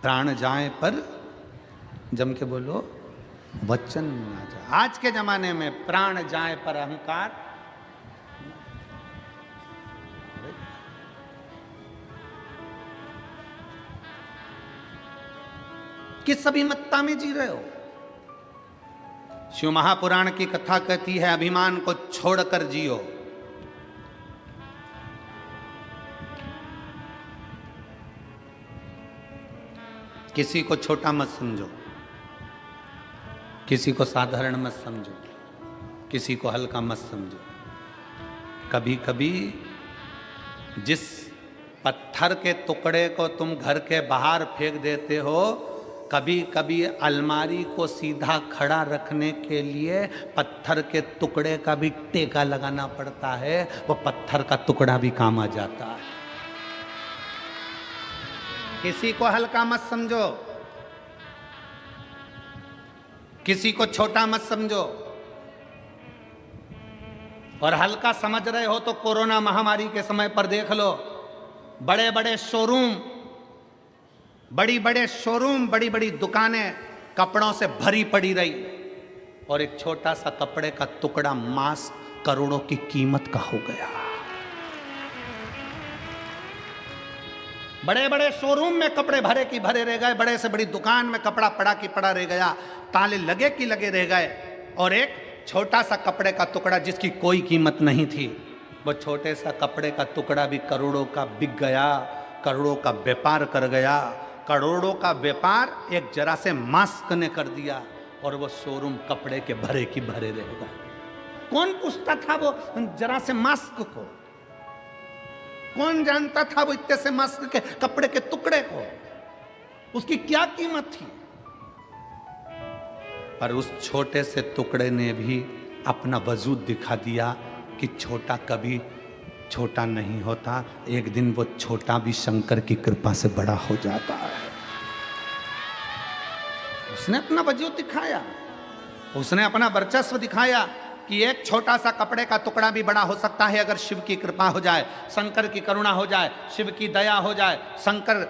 प्राण जाए पर, जम के बोलो वचन ना जाए। आज के जमाने में प्राण जाए पर अहंकार, किस अभिमत्ता में जी रहे हो? शिव महापुराण की कथा कहती है अभिमान को छोड़कर जियो। किसी को छोटा मत समझो, किसी को साधारण मत समझो, किसी को हल्का मत समझो। कभी कभी जिस पत्थर के टुकड़े को तुम घर के बाहर फेंक देते हो, कभी कभी अलमारी को सीधा खड़ा रखने के लिए पत्थर के टुकड़े का भी टेका लगाना पड़ता है। वो पत्थर का टुकड़ा भी काम आ जाता है। किसी को हल्का मत समझो, किसी को छोटा मत समझो। और हल्का समझ रहे हो तो कोरोना महामारी के समय पर देख लो, बड़े बड़े शोरूम, बड़ी बड़ी दुकानें कपड़ों से भरी पड़ी रही, और एक छोटा सा कपड़े का टुकड़ा मास्क करोड़ों की कीमत का हो गया। बड़े बड़े शोरूम में कपड़े भरे की भरे रह गए, बड़े से बड़ी दुकान में कपड़ा पड़ा की पड़ा रह गया, ताले लगे की लगे रह गए, और एक छोटा सा कपड़े का टुकड़ा जिसकी कोई कीमत नहीं थी, वो छोटे सा कपड़े का टुकड़ा भी करोड़ों का बिक गया, करोड़ों का व्यापार कर गया। करोड़ों का व्यापार एक जरा से मास्क ने कर दिया, और वो शोरूम कपड़े के भरे की भरे रह गए। कौन पूछता था वो जरा से मास्क को? कौन जानता था वो इतने से मास्क के कपड़े के टुकड़े को? उसकी क्या कीमत थी? पर उस छोटे से टुकड़े ने भी अपना वजूद दिखा दिया कि छोटा कभी छोटा नहीं होता, एक दिन वो छोटा भी शंकर की कृपा से बड़ा हो जाता है। उसने अपना वजूद दिखाया, उसने अपना वर्चस्व दिखाया कि एक छोटा सा कपड़े का टुकड़ा भी बड़ा हो सकता है अगर शिव की कृपा हो जाए, शंकर की करुणा हो जाए, शिव की दया हो जाए, शंकर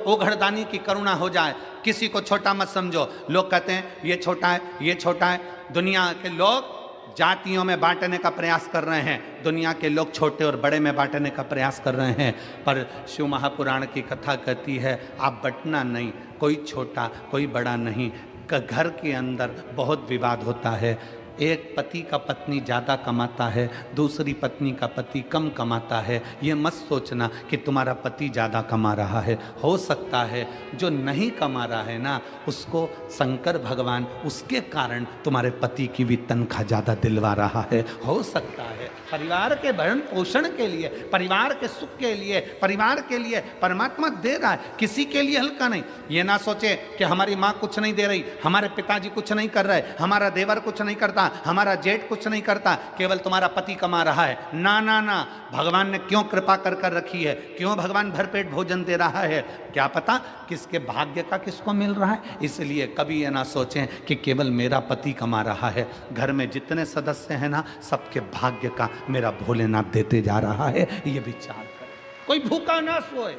ओघड़दानी की करुणा हो जाए। किसी को छोटा मत समझो। लोग कहते हैं ये छोटा है, ये छोटा है। दुनिया के लोग जातियों में बांटने का प्रयास कर रहे हैं, दुनिया के लोग छोटे और बड़े में बांटने का प्रयास कर रहे हैं, पर शिव महापुराण की कथा कहती है आप बंटना नहीं, कोई छोटा कोई बड़ा नहीं। घर के अंदर बहुत विवाद होता है, एक पति का पत्नी ज़्यादा कमाता है, दूसरी पत्नी का पति कम कमाता है। ये मत सोचना कि तुम्हारा पति ज़्यादा कमा रहा है, हो सकता है जो नहीं कमा रहा है ना, उसको शंकर भगवान उसके कारण तुम्हारे पति की भी तनख्वाह ज़्यादा दिलवा रहा है, हो सकता है। परिवार के भरण पोषण के लिए, परिवार के सुख के लिए, परिवार के लिए परमात्मा दे रहा है, किसी के लिए हल्का नहीं। ये ना सोचे कि हमारी माँ कुछ नहीं दे रही, हमारे पिताजी कुछ नहीं कर रहे, हमारा देवर कुछ नहीं करता, हमारा जेठ कुछ नहीं करता, केवल तुम्हारा पति कमा रहा है। ना ना ना, भगवान ने क्यों कृपा कर कर रखी है, क्यों भगवान भरपेट भोजन दे रहा है, क्या पता किसके भाग्य का किसको मिल रहा है। इसलिए कभी ये ना सोचें कि केवल मेरा पति कमा रहा है, घर में जितने सदस्य हैं ना, सबके भाग्य का मेरा भोलेनाथ देते जा रहा है। ये विचार करें, कोई भूखा ना सोए।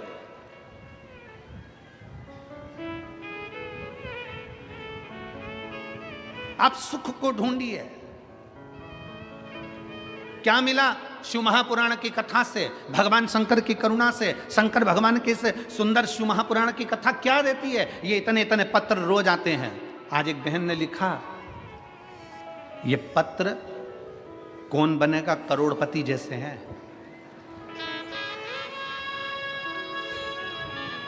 आप सुख को ढूंढिए। क्या मिला शिव महापुराण की कथा से, भगवान शंकर की करुणा से, शंकर भगवान के से सुंदर शिव महापुराण की कथा क्या देती है? ये इतने इतने पत्र रोज आते हैं। आज एक बहन ने लिखा, ये पत्र कौन बनेगा करोड़पति जैसे हैं।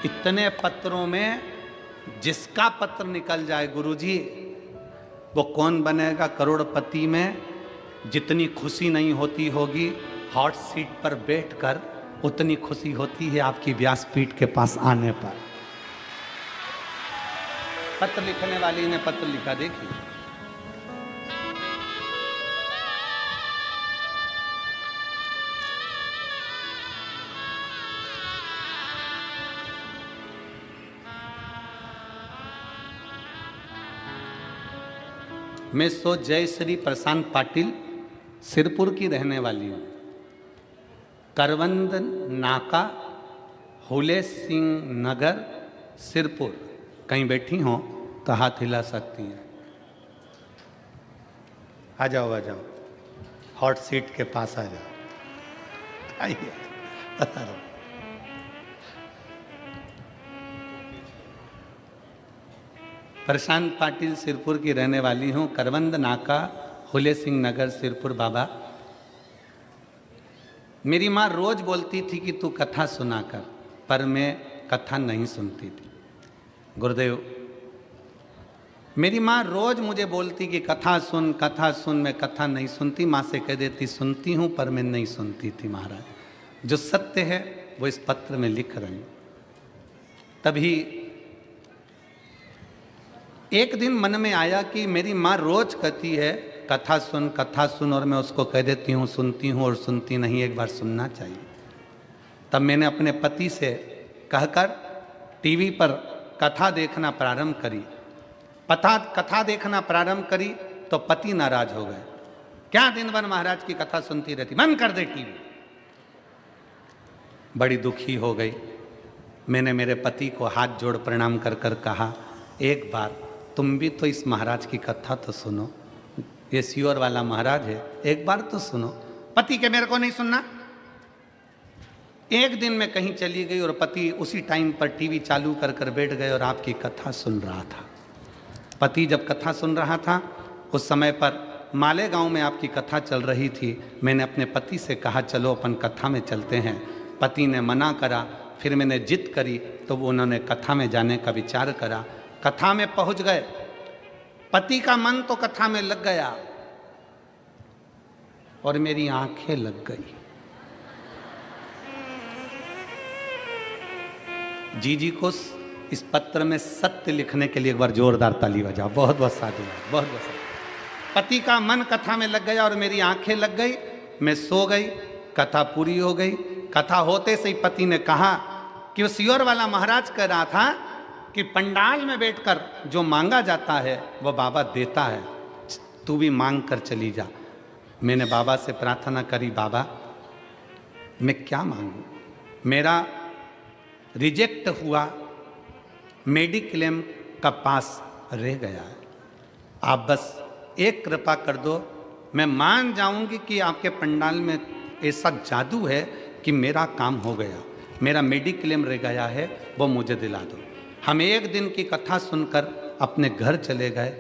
इतने पत्रों में जिसका पत्र निकल जाए गुरुजी, वो कौन बनेगा करोड़पति में जितनी खुशी नहीं होती होगी हॉट सीट पर बैठकर, उतनी खुशी होती है आपकी व्यासपीठ के पास आने पर। पत्र लिखने वाली ने पत्र लिखा, देखिए। मैं सो जयश्री प्रशांत पाटिल सिरपुर की रहने वाली हूँ। करवंद नाका, हुले सिंह नगर, सिरपुर। कहीं बैठी हो तो हाथ हिला सकती हैं। आ जाओ आ जाओ, हॉट सीट के पास आ जाओ, आइए बता रहा हूँ। प्रशांत पाटिल सिरपुर की रहने वाली हूँ। करवंद नाका, हुले सिंह नगर, सिरपुर। बाबा, मेरी माँ रोज बोलती थी कि तू कथा सुना कर, पर मैं कथा नहीं सुनती थी। गुरुदेव, मेरी माँ रोज मुझे बोलती कि कथा सुन कथा सुन, मैं कथा नहीं सुनती। माँ से कह देती सुनती हूँ, पर मैं नहीं सुनती थी। महाराज, जो सत्य है वो इस पत्र में लिख रही हूँ। तभी एक दिन मन में आया कि मेरी माँ रोज कहती है कथा सुन, और मैं उसको कह देती हूँ सुनती हूँ और सुनती नहीं, एक बार सुनना चाहिए। तब मैंने अपने पति से कहकर टीवी पर कथा देखना प्रारंभ करी। कथा देखना प्रारंभ करी तो पति नाराज हो गए। क्या दिन भर महाराज की कथा सुनती रहती, बंद कर दे टीवी। बड़ी दुखी हो गई। मैंने मेरे पति को हाथ जोड़ प्रणाम कर कर कहा, एक बार तुम भी तो इस महाराज की कथा तो सुनो, ये सियोर वाला महाराज है, एक बार तो सुनो। पति के मेरे को नहीं सुनना। एक दिन मैं कहीं चली गई और पति उसी टाइम पर टीवी चालू कर कर बैठ गए और आपकी कथा सुन रहा था। पति जब कथा सुन रहा था, उस समय पर मालेगांव में आपकी कथा चल रही थी। मैंने अपने पति से कहा चलो अपन कथा में चलते हैं। पति ने मना करा, फिर मैंने जिद करी तो उन्होंने कथा में जाने का विचार करा। कथा में पहुंच गए। पति का मन तो कथा में लग गया और मेरी आंखें लग गई। जी को इस पत्र में सत्य लिखने के लिए एक बार जोरदार ताली बजाओ। बहुत बहुत साधुवाद, बहुत बहुत साधुवाद। पति का मन कथा में लग गया और मेरी आंखें लग गई। मैं सो गई। कथा पूरी हो गई। कथा होते से ही पति ने कहा कि वो सियोर वाला महाराज कह रहा था कि पंडाल में बैठकर जो मांगा जाता है वो बाबा देता है, तू भी मांग कर चली जा। मैंने बाबा से प्रार्थना करी, बाबा मैं क्या मांगू, मेरा रिजेक्ट हुआ, मेडिक्लेम का पास रह गया है, आप बस एक कृपा कर दो, मैं मान जाऊंगी कि आपके पंडाल में ऐसा जादू है कि मेरा काम हो गया, मेरा मेडिक्लेम रह गया है, वो मुझे दिला दो। हम एक दिन की कथा सुनकर अपने घर चले गए।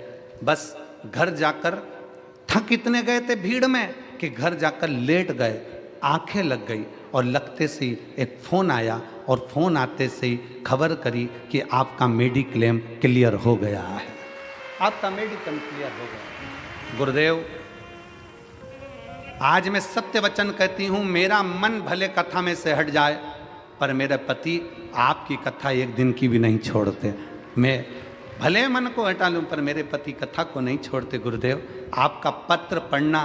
बस घर जाकर थक इतने गए थे भीड़ में कि घर जाकर लेट गए। आंखें लग गई और लगते से ही एक फ़ोन आया और फ़ोन आते से ही खबर करी कि आपका मेडिक्लेम क्लियर हो गया है, आपका मेडिक्लेम क्लियर हो गया। गुरुदेव, आज मैं सत्य वचन कहती हूँ, मेरा मन भले कथा में से हट जाए पर मेरे पति आपकी कथा एक दिन की भी नहीं छोड़ते। मैं भले मन को हटा लूं पर मेरे पति कथा को नहीं छोड़ते। गुरुदेव, आपका पत्र पढ़ना,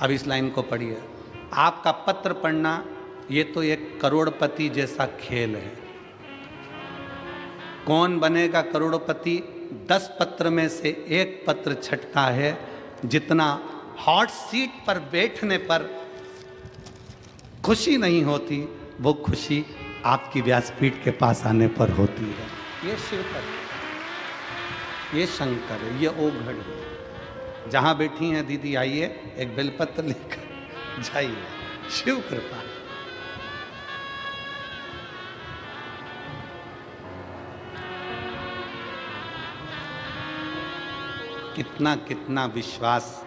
अब इस लाइन को पढ़िए, आपका पत्र पढ़ना ये तो एक करोड़पति जैसा खेल है। कौन बनेगा करोड़पति? 10 पत्र में से एक पत्र छटता है, जितना हॉट सीट पर बैठने पर खुशी नहीं होती, वो खुशी आपकी व्यासपीठ के पास आने पर होती है। ये शिव पर, ये शंकर है, ये ओघड़ है। जहाँ बैठी हैं दीदी, आइए एक बेलपत्र लेकर जाइए, शिव कृपा। कितना कितना विश्वास।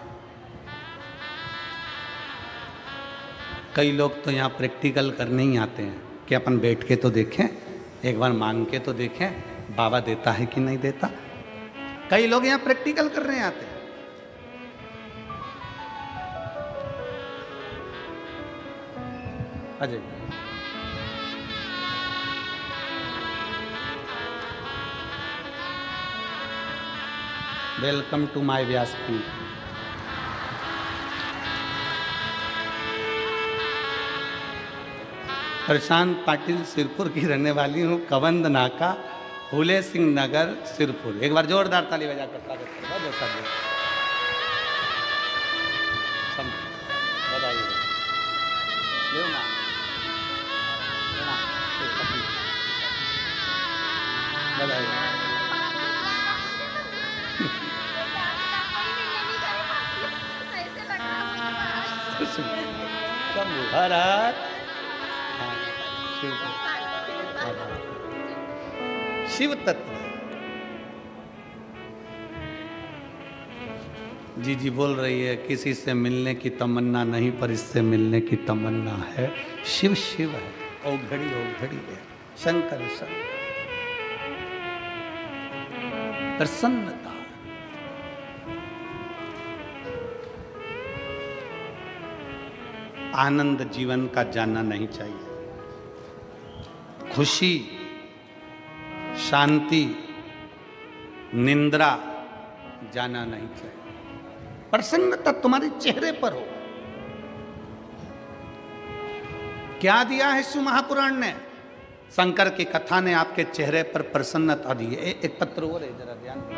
कई लोग तो यहाँ प्रैक्टिकल करने ही आते हैं कि अपन बैठ के तो देखें, एक बार मांग के तो देखें बाबा देता है कि नहीं देता। कई लोग यहाँ प्रैक्टिकल करने आते हैं। अजय वेलकम टू माय व्यासपीठ। प्रशांत पाटिल सिरपुर की रहने वाली हूँ, कवंद नाका, फूले सिंह नगर, सिरपुर। एक बार जोरदार ताली बजाकर स्वागत करो। बधाई बधाई। शिव तत्व जी जी बोल रही है, किसी से मिलने की तमन्ना नहीं पर इससे मिलने की तमन्ना है। शिव शिव है, औघड़ी औघड़ी है, शंकर शंकर। प्रसन्नता, आनंद जीवन का जानना नहीं चाहिए। खुशी, शांति, निंद्रा जाना नहीं चाहिए। प्रसन्नता तुम्हारे चेहरे पर हो। क्या दिया है शिव महापुराण ने? शंकर की कथा ने आपके चेहरे पर प्रसन्नता दी है। एक पत्र और है, जरा ध्यान दो।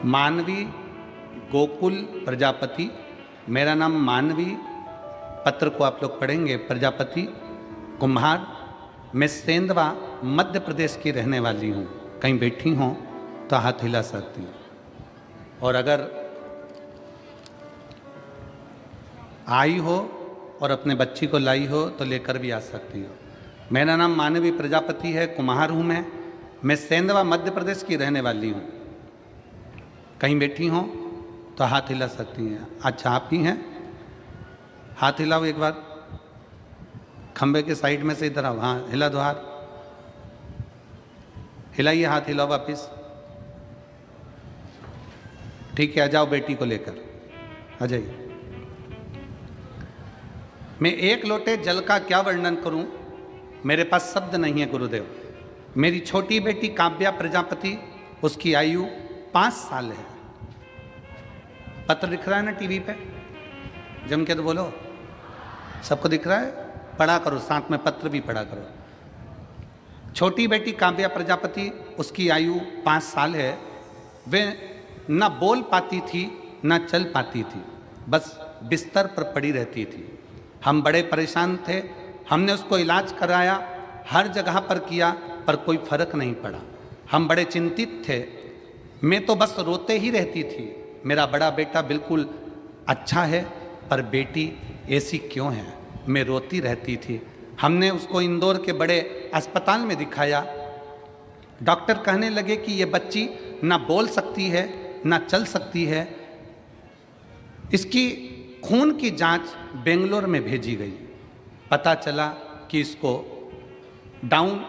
मानवी गोकुल प्रजापति, मेरा नाम मानवी, पत्र को आप लोग पढ़ेंगे। प्रजापति कुम्हार, मैं सेंधवा मध्य प्रदेश की रहने वाली हूँ। कहीं बैठी हों तो हाथ हिला सकती हूँ, और अगर आई हो और अपने बच्ची को लाई हो तो लेकर भी आ सकती हो। मेरा नाम मानवी प्रजापति है, कुम्हार हूँ मैं सेंधवा मध्य प्रदेश की रहने वाली हूँ। कहीं बैठी हों तो हाथ हिला सकती हैं। अच्छा आप ही हैं? हाथ हिलाओ एक बार, खंबे के साइड में से इधर आओ। हाँ हिला दो हाथ, हिलाइए, हाथ हिलाओ वापिस। ठीक है, आ जाओ बेटी को लेकर आ जाइए। मैं एक लोटे जल का क्या वर्णन करूं, मेरे पास शब्द नहीं है गुरुदेव। मेरी छोटी बेटी काव्या प्रजापति, उसकी आयु 5 साल है। पत्र दिख रहा है ना टीवी पे, जम के तो बोलो, सबको दिख रहा है? पढ़ा करो, साथ में पत्र भी पढ़ा करो। छोटी बेटी काव्या प्रजापति, उसकी आयु 5 साल है। वे न बोल पाती थी न चल पाती थी, बस बिस्तर पर पड़ी रहती थी। हम बड़े परेशान थे, हमने उसको इलाज कराया, हर जगह पर किया, पर कोई फर्क नहीं पड़ा। हम बड़े चिंतित थे, मैं तो बस रोते ही रहती थी। मेरा बड़ा बेटा बिल्कुल अच्छा है, पर बेटी ऐसी क्यों है? मैं रोती रहती थी। हमने उसको इंदौर के बड़े अस्पताल में दिखाया। डॉक्टर कहने लगे कि ये बच्ची ना बोल सकती है ना चल सकती है। इसकी खून की जांच बेंगलोर में भेजी गई। पता चला कि इसको डाउन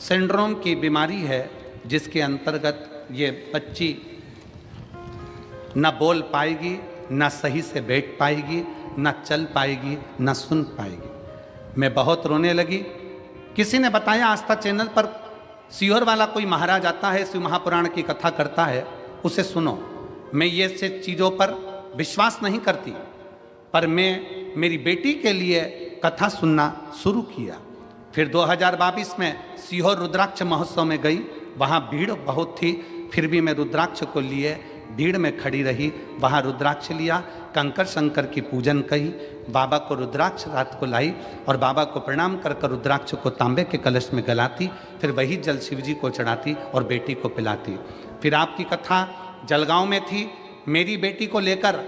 सिंड्रोम की बीमारी है, जिसके अंतर्गत ये बच्ची न बोल पाएगी, न सही से बैठ पाएगी, न चल पाएगी, न सुन पाएगी। मैं बहुत रोने लगी। किसी ने बताया आस्था चैनल पर सीहोर वाला कोई महाराज आता है, शिव महापुराण की कथा करता है, उसे सुनो। मैं ये से चीज़ों पर विश्वास नहीं करती, पर मैं मेरी बेटी के लिए कथा सुनना शुरू किया। फिर 2022 में सीहोर रुद्राक्ष महोत्सव में गई, वहाँ भीड़ बहुत थी, फिर भी मैं रुद्राक्ष को लिए भीड़ में खड़ी रही। वहाँ रुद्राक्ष लिया, कंकर शंकर की पूजन कही, बाबा को रुद्राक्ष रात को लाई और बाबा को प्रणाम कर कर रुद्राक्ष को तांबे के कलश में गलाती, फिर वही जल शिव जी को चढ़ाती और बेटी को पिलाती। फिर आपकी कथा जलगांव में थी, मेरी बेटी को लेकर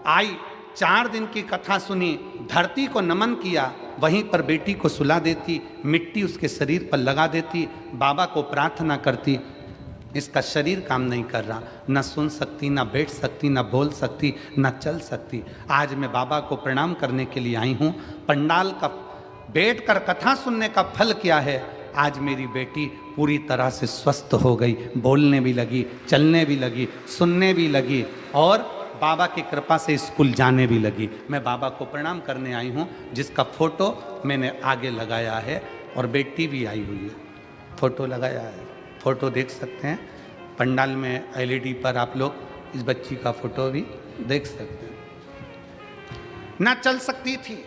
आई, 4 दिन की कथा सुनी, धरती को नमन किया, वहीं पर बेटी को सुला देती, मिट्टी उसके शरीर पर लगा देती, बाबा को प्रार्थना करती। इसका शरीर काम नहीं कर रहा, न सुन सकती, न बैठ सकती, न बोल सकती, न चल सकती। आज मैं बाबा को प्रणाम करने के लिए आई हूँ। पंडाल का बैठकर कथा सुनने का फल क्या है? आज मेरी बेटी पूरी तरह से स्वस्थ हो गई, बोलने भी लगी, चलने भी लगी, सुनने भी लगी और बाबा की कृपा से स्कूल जाने भी लगी। मैं बाबा को प्रणाम करने आई हूँ, जिसका फोटो मैंने आगे लगाया है और बेटी भी आई हुई है, फोटो लगाया है, फोटो देख सकते हैं पंडाल में एलईडी पर, आप लोग इस बच्ची का फोटो भी देख सकते हैं। ना चल सकती थी,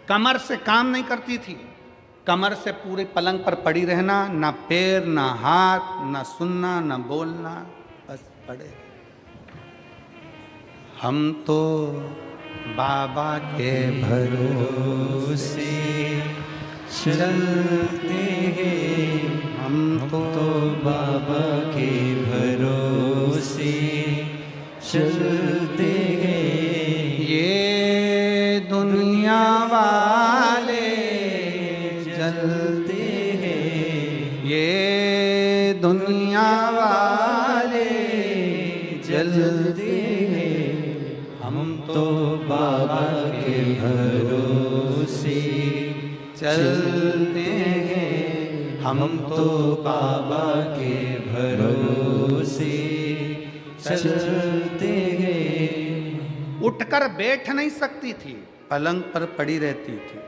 कमर से काम नहीं करती थी, कमर से पूरे पलंग पर पड़ी रहना, ना पैर ना हाथ, ना सुनना ना बोलना, बस पड़े। हम तो बाबा के भरोसे चलते हैं, हम तो बाबा के भरोसे चलते हैं। ये दुनिया वाले जलते हैं, ये दुनिया वाले जलते हैं, हम तो बाबा के भरोसे चलते हैं, हम तो बाबा के भरोसे चलते हैं। उठकर बैठ नहीं सकती थी, पलंग पर पड़ी रहती थी,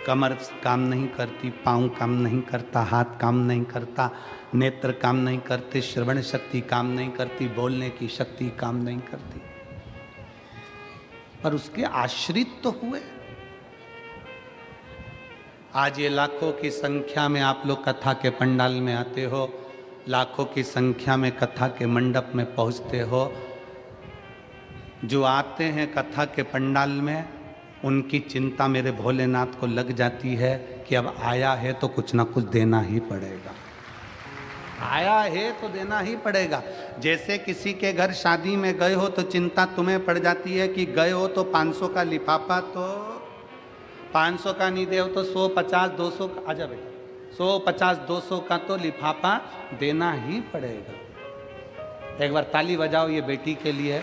कमर काम नहीं करती, पाँव काम नहीं करता, हाथ काम नहीं करता, नेत्र काम नहीं करते, श्रवण शक्ति काम नहीं करती, बोलने की शक्ति काम नहीं करती, पर उसके आश्रित तो हुए। आज ये लाखों की संख्या में आप लोग कथा के पंडाल में आते हो, लाखों की संख्या में कथा के मंडप में पहुंचते हो। जो आते हैं कथा के पंडाल में, उनकी चिंता मेरे भोलेनाथ को लग जाती है कि अब आया है तो कुछ ना कुछ देना ही पड़ेगा, आया है तो देना ही पड़ेगा। जैसे किसी के घर शादी में गए हो तो चिंता तुम्हें पड़ जाती है कि गए हो तो 500 का लिफाफा, तो 500 का नहीं दे हो तो 100, 50, 200 का, आजा बेटा, 100, 50, 200 का तो लिफाफा देना ही पड़ेगा। एक बार ताली बजाओ ये बेटी के लिए,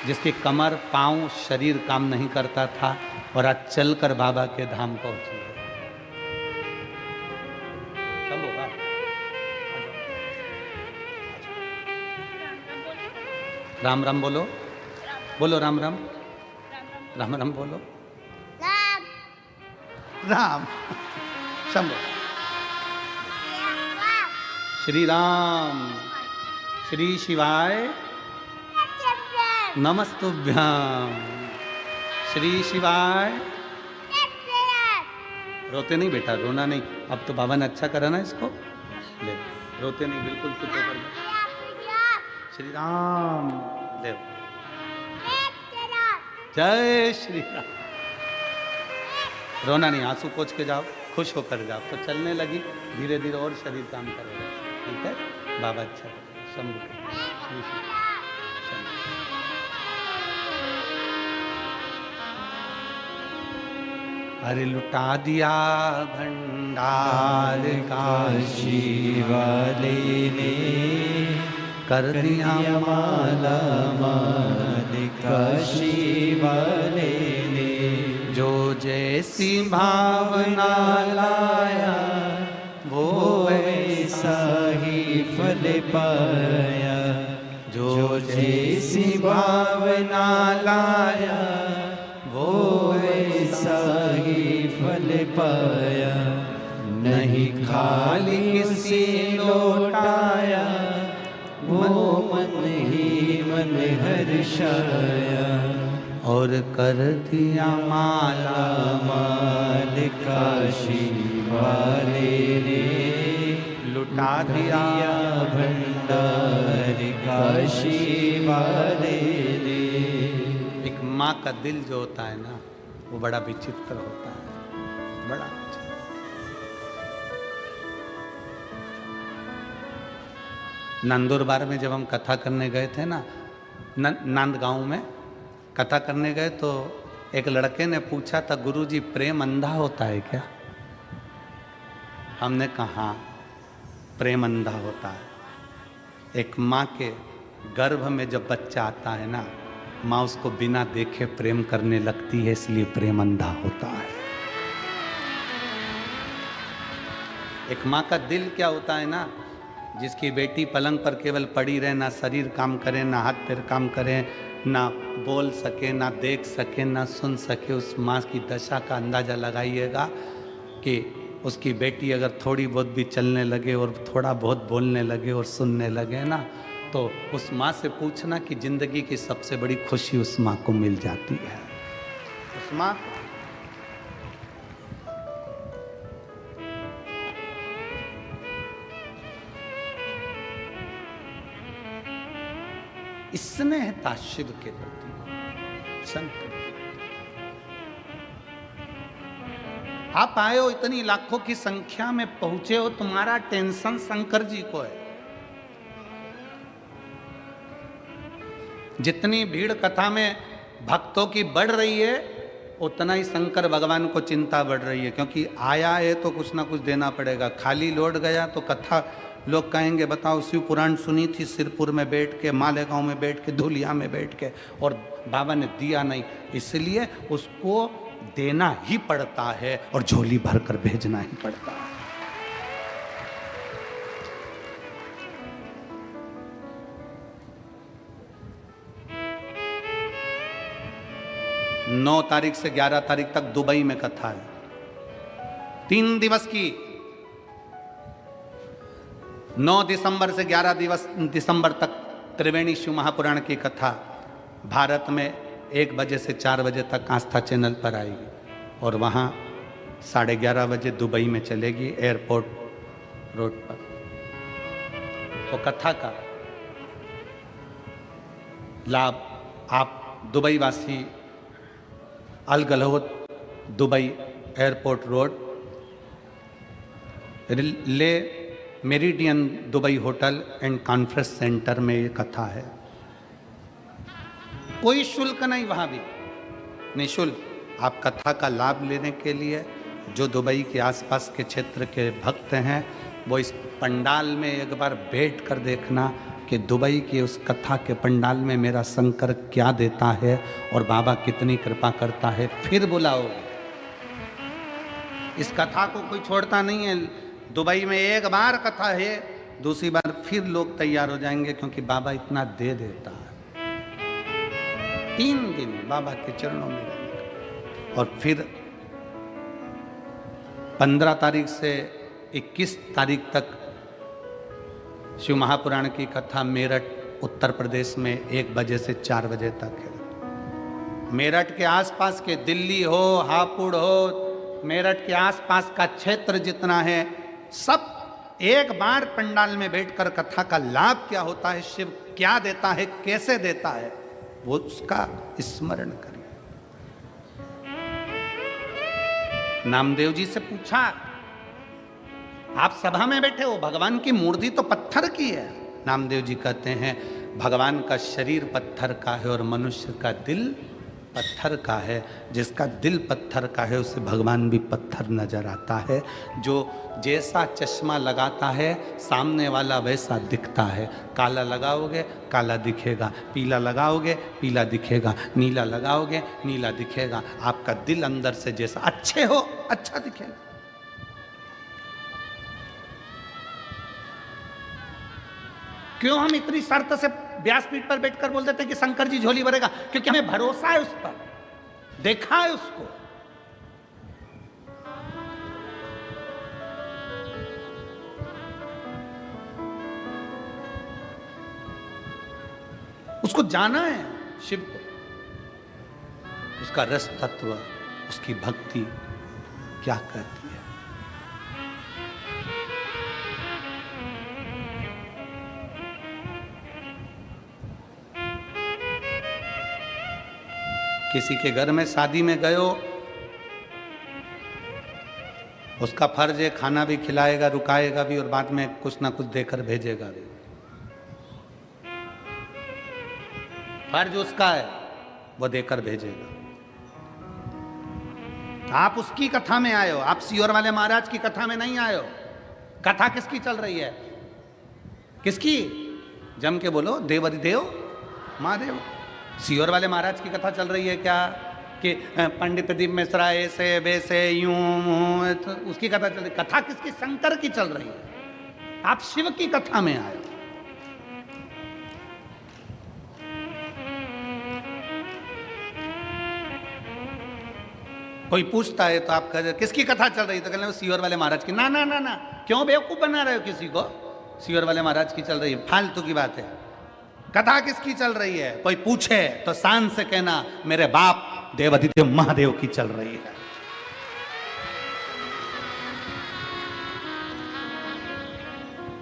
जिसकी कमर पाँव शरीर काम नहीं करता था और आज चलकर बाबा के धाम पहुंची है। राम राम बोलो, बोलो राम राम, राम राम बोलो, राम राम, शंभो, श्री राम, श्री शिवाय नमस्तुभ्याम, श्री शिवाय। रोते नहीं बेटा, रोना नहीं, अब तो बाबा ने अच्छा करा ना इसको, ले रोते नहीं, बिल्कुल चुप होकर। श्री राम देव, जय श्री राम। रोना नहीं, आंसू पोंछ के जाओ, खुश होकर जाओ। तो चलने लगी, धीरे धीरे और शरीर काम करेगा, ठीक है बाबा, अच्छा शंभु। अरे लुटा दिया भंडार काशी वाले ने, कर दिया माला माल काशी वाले ने, जो जैसी भावना लाया वो वैसा ही फल पाया, जो जैसी भावना लाया वो वैसा ही फल पाया, नहीं खाली किसी लौटाया, वो मन ही मन हर्षाया, और कर दिया माला माल काशी वाले ने, लुटा दिया भंडार काशी वाले ने। एक माँ का दिल जो होता है ना, वो बड़ा विचित्र होता है, बड़ा विचित्र। नंदुरबार में जब हम कथा करने गए थे ना, नांदगांव में कथा करने गए, तो एक लड़के ने पूछा था, गुरुजी प्रेम अंधा होता है क्या? हमने कहा प्रेम अंधा होता है। एक माँ के गर्भ में जब बच्चा आता है ना, माँ उसको बिना देखे प्रेम करने लगती है, इसलिए प्रेम अंधा होता है। एक माँ का दिल क्या होता है ना, जिसकी बेटी पलंग पर केवल पड़ी रहे, ना शरीर काम करे, ना हाथ पैर काम करे, ना बोल सके, ना देख सके, ना सुन सके, उस माँ की दशा का अंदाज़ा लगाइएगा कि उसकी बेटी अगर थोड़ी बहुत भी चलने लगे और थोड़ा बहुत बोलने लगे और सुनने लगे ना, तो उस माँ से पूछना कि ज़िंदगी की सबसे बड़ी खुशी उस माँ को मिल जाती है। उस माँ स्नेहता शिव के प्रति, शंकर के प्रति। आप आए हो, इतनी लाखों की संख्या में पहुंचे हो, तुम्हारा टेंशन शंकर जी को है। जितनी भीड़ कथा में भक्तों की बढ़ रही है, उतना ही शंकर भगवान को चिंता बढ़ रही है, क्योंकि आया है तो कुछ ना कुछ देना पड़ेगा। खाली लौट गया तो कथा लोग कहेंगे बताओ शिव पुराण सुनी थी सिरपुर में बैठ के, मालेगांव में बैठ के, धुलिया में बैठ के, और बाबा ने दिया नहीं, इसलिए उसको देना ही पड़ता है और झोली भर कर भेजना ही पड़ता है। 9 तारीख से 11 तारीख तक दुबई में कथा है, 3 दिवस की। 9 दिसंबर से 11 दिसंबर तक त्रिवेणी शिव महापुराण की कथा भारत में 1 बजे से 4 बजे तक आस्था चैनल पर आएगी, और वहाँ 11:30 बजे दुबई में चलेगी एयरपोर्ट रोड पर। तो कथा का लाभ आप दुबई वासी Al Garhoud Dubai airport road Le Meridien Dubai hotel and conference centre में ये कथा है। कोई शुल्क नहीं, वहाँ भी निःशुल्क। आप कथा का लाभ लेने के लिए जो दुबई के आसपास के क्षेत्र के भक्त हैं, वो इस पंडाल में एक बार बैठ कर देखना कि दुबई की उस कथा के पंडाल में मेरा शंकर क्या देता है और बाबा कितनी कृपा करता है, फिर बुलाओगे। इस कथा को कोई छोड़ता नहीं है। दुबई में एक बार कथा है, दूसरी बार फिर लोग तैयार हो जाएंगे, क्योंकि बाबा इतना दे देता है। 3 दिन बाबा के चरणों में रहने, और फिर 15 तारीख से 21 तारीख तक शिव महापुराण की कथा मेरठ उत्तर प्रदेश में 1 बजे से 4 बजे तक है। मेरठ के आसपास के, दिल्ली हो, हापुड़ हो, मेरठ के आसपास का क्षेत्र जितना है, सब एक बार पंडाल में बैठकर कथा का लाभ क्या होता है, शिव क्या देता है, कैसे देता है, वो उसका स्मरण करिए। नामदेव जी से पूछा, आप सभा में बैठे हो, भगवान की मूर्ति तो पत्थर की है। नामदेव जी कहते हैं भगवान का शरीर पत्थर का है और मनुष्य का दिल पत्थर का है। जिसका दिल पत्थर का है उसे भगवान भी पत्थर नजर आता है। जो जैसा चश्मा लगाता है सामने वाला वैसा दिखता है। काला लगाओगे काला दिखेगा, पीला लगाओगे पीला दिखेगा, नीला लगाओगे नीला दिखेगा। आपका दिल अंदर से जैसा अच्छे हो अच्छा दिखेगा। क्यों हम इतनी शर्त से व्यासपीठ पर बैठकर बोल देते कि शंकर जी झोली भरेगा? क्योंकि हमें भरोसा है उस पर, देखा है उसको। उसको जाना है शिव को, उसका रस तत्व, उसकी भक्ति क्या कहती है। किसी के घर में शादी में गए हो, उसका फर्ज है खाना भी खिलाएगा, रुकाएगा भी और बाद में कुछ ना कुछ देकर भेजेगा भी। फर्ज उसका है, वो देकर भेजेगा। आप उसकी कथा में आए हो, आप सियोर वाले महाराज की कथा में नहीं आए हो। कथा किसकी चल रही है? किसकी? जम के बोलो, देवरिदेव महादेव। सियोर वाले महाराज की कथा चल रही है क्या? कि पंडित दीप मिश्रा ऐसे वैसे यूं, तो उसकी कथा चल रही। कथा किसकी? शंकर की चल रही है। आप शिव की कथा में आए। कोई पूछता है तो आप कह किसकी कथा चल रही, तो कहते हैं सीहोर वाले महाराज की। ना ना ना ना, क्यों बेवकूफ बना रहे हो किसी को? सीहोर वाले महाराज की चल रही है, फालतू की बात है। कथा किसकी चल रही है? कोई पूछे तो शान से कहना मेरे बाप देवादित्य महादेव की चल रही है।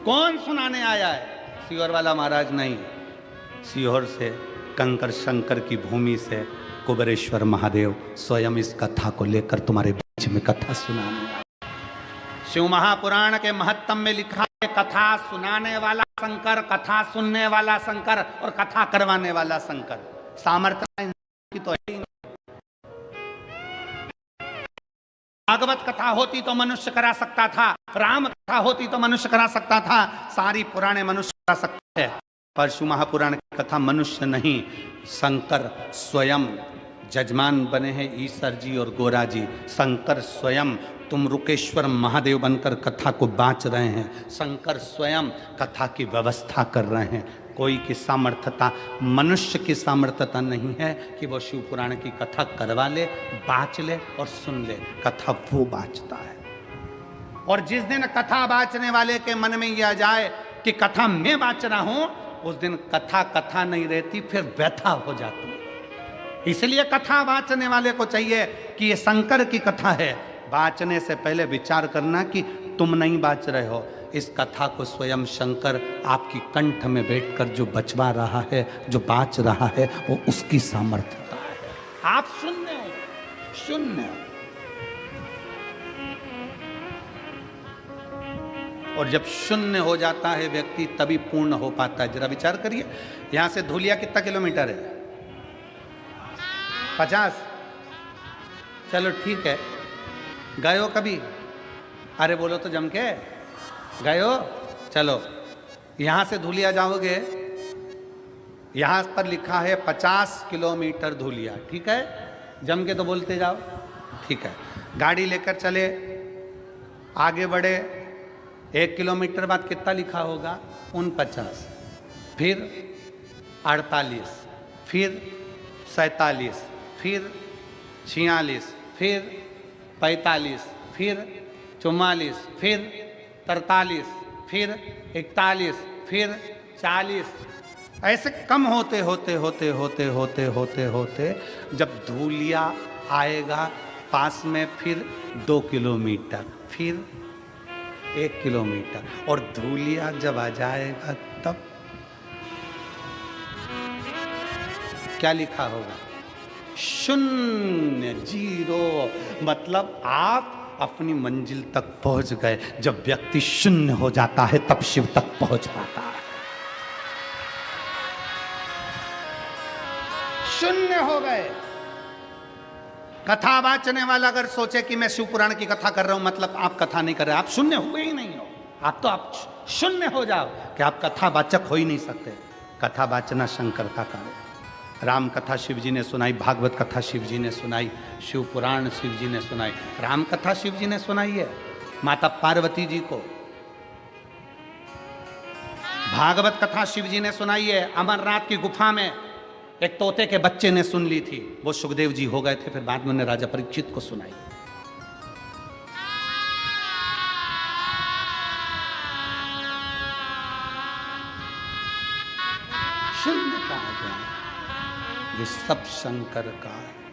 कौन सुनाने आया है? सीहोर वाला महाराज नहीं, सीहोर से कंकर शंकर की भूमि से कुबेरेश्वर महादेव स्वयं इस कथा को लेकर तुम्हारे बीच में कथा सुनाने आए। शिव महापुराण के महत्तम में लिखा है कथा सुनाने वाला शंकर, कथा सुनने वाला शंकर और कथा करवाने वाला शंकर। सामर्थ्य की तो है ही नहीं। भागवत कथा होती तो मनुष्य करा सकता था, राम कथा होती तो मनुष्य करा सकता था, सारी पुराणे मनुष्य करा सकते हैं, पर शिव महापुराण की कथा मनुष्य नहीं, शंकर स्वयं जजमान बने हैं। ईश्वर जी और गोरा जी, शंकर स्वयं तुम रुकेश्वर महादेव बनकर कथा को बांच रहे हैं। शंकर स्वयं कथा की व्यवस्था कर रहे हैं। कोई की सामर्थ्यता, मनुष्य की सामर्थ्यता नहीं है कि वो शिव पुराण की कथा करवा ले, बाँच ले और सुन ले। कथा वो बाँचता है। और जिस दिन कथा बाँचने वाले के मन में यह आ जाए कि कथा मैं बाँच रहा हूं, उस दिन कथा कथा नहीं रहती, फिर व्यथा हो जाती है। इसलिए कथा बाँचने वाले को चाहिए कि ये शंकर की कथा है, बाँचने से पहले विचार करना कि तुम नहीं बाँच रहे हो, इस कथा को स्वयं शंकर आपकी कंठ में बैठकर जो बचवा रहा है, जो बाँच रहा है, वो उसकी सामर्थ्यता है। आप शून्य हो, शून्य हो। और जब शून्य हो जाता है व्यक्ति, तभी पूर्ण हो पाता है। जरा विचार करिए, यहां से धुलिया कितना किलोमीटर है? 50। चलो ठीक है, गए हो कभी? अरे बोलो तो जम के, गए हो? चलो, यहां से धुलिया जाओगे, यहां पर लिखा है 50 किलोमीटर धुलिया, ठीक है? जम के तो बोलते जाओ, ठीक है। गाड़ी लेकर चले, आगे बढ़े, 1 किलोमीटर बाद कितना लिखा होगा? 49, फिर 48, फिर 47, फिर 46, फिर 45, फिर 44, फिर 43, फिर 41, फिर 40। ऐसे कम होते होते होते होते होते होते होते जब धूलिया आएगा पास में, फिर 2 किलोमीटर, फिर 1 किलोमीटर, और धूलिया जब आ जाएगा तब क्या लिखा होगा? शून्य, जीरो। मतलब आप अपनी मंजिल तक पहुंच गए। जब व्यक्ति शून्य हो जाता है तब शिव तक पहुंच पाता है। शून्य हो गए। कथा वाचने वाला अगर सोचे कि मैं शिव पुराण की कथा कर रहा हूं, मतलब आप कथा नहीं कर रहे, आप शून्य हुए ही नहीं हो। आप शून्य हो जाओ कि आप कथा वाचक हो ही नहीं सकते। कथा वाचना शंकर का कार्य है। राम कथा शिव जी ने सुनाई, भागवत कथा शिव जी ने सुनाई, शिव पुराण शिव जी ने सुनाई। राम कथा शिव जी ने सुनाई है माता पार्वती जी को, भागवत कथा शिव जी ने सुनाई है अमरनाथ की गुफा में एक तोते के बच्चे ने सुन ली थी, वो सुखदेव जी हो गए थे, फिर बाद में उन्हें राजा परीक्षित को सुनाई। शून्य कहा जाए, ये सब शंकर का है।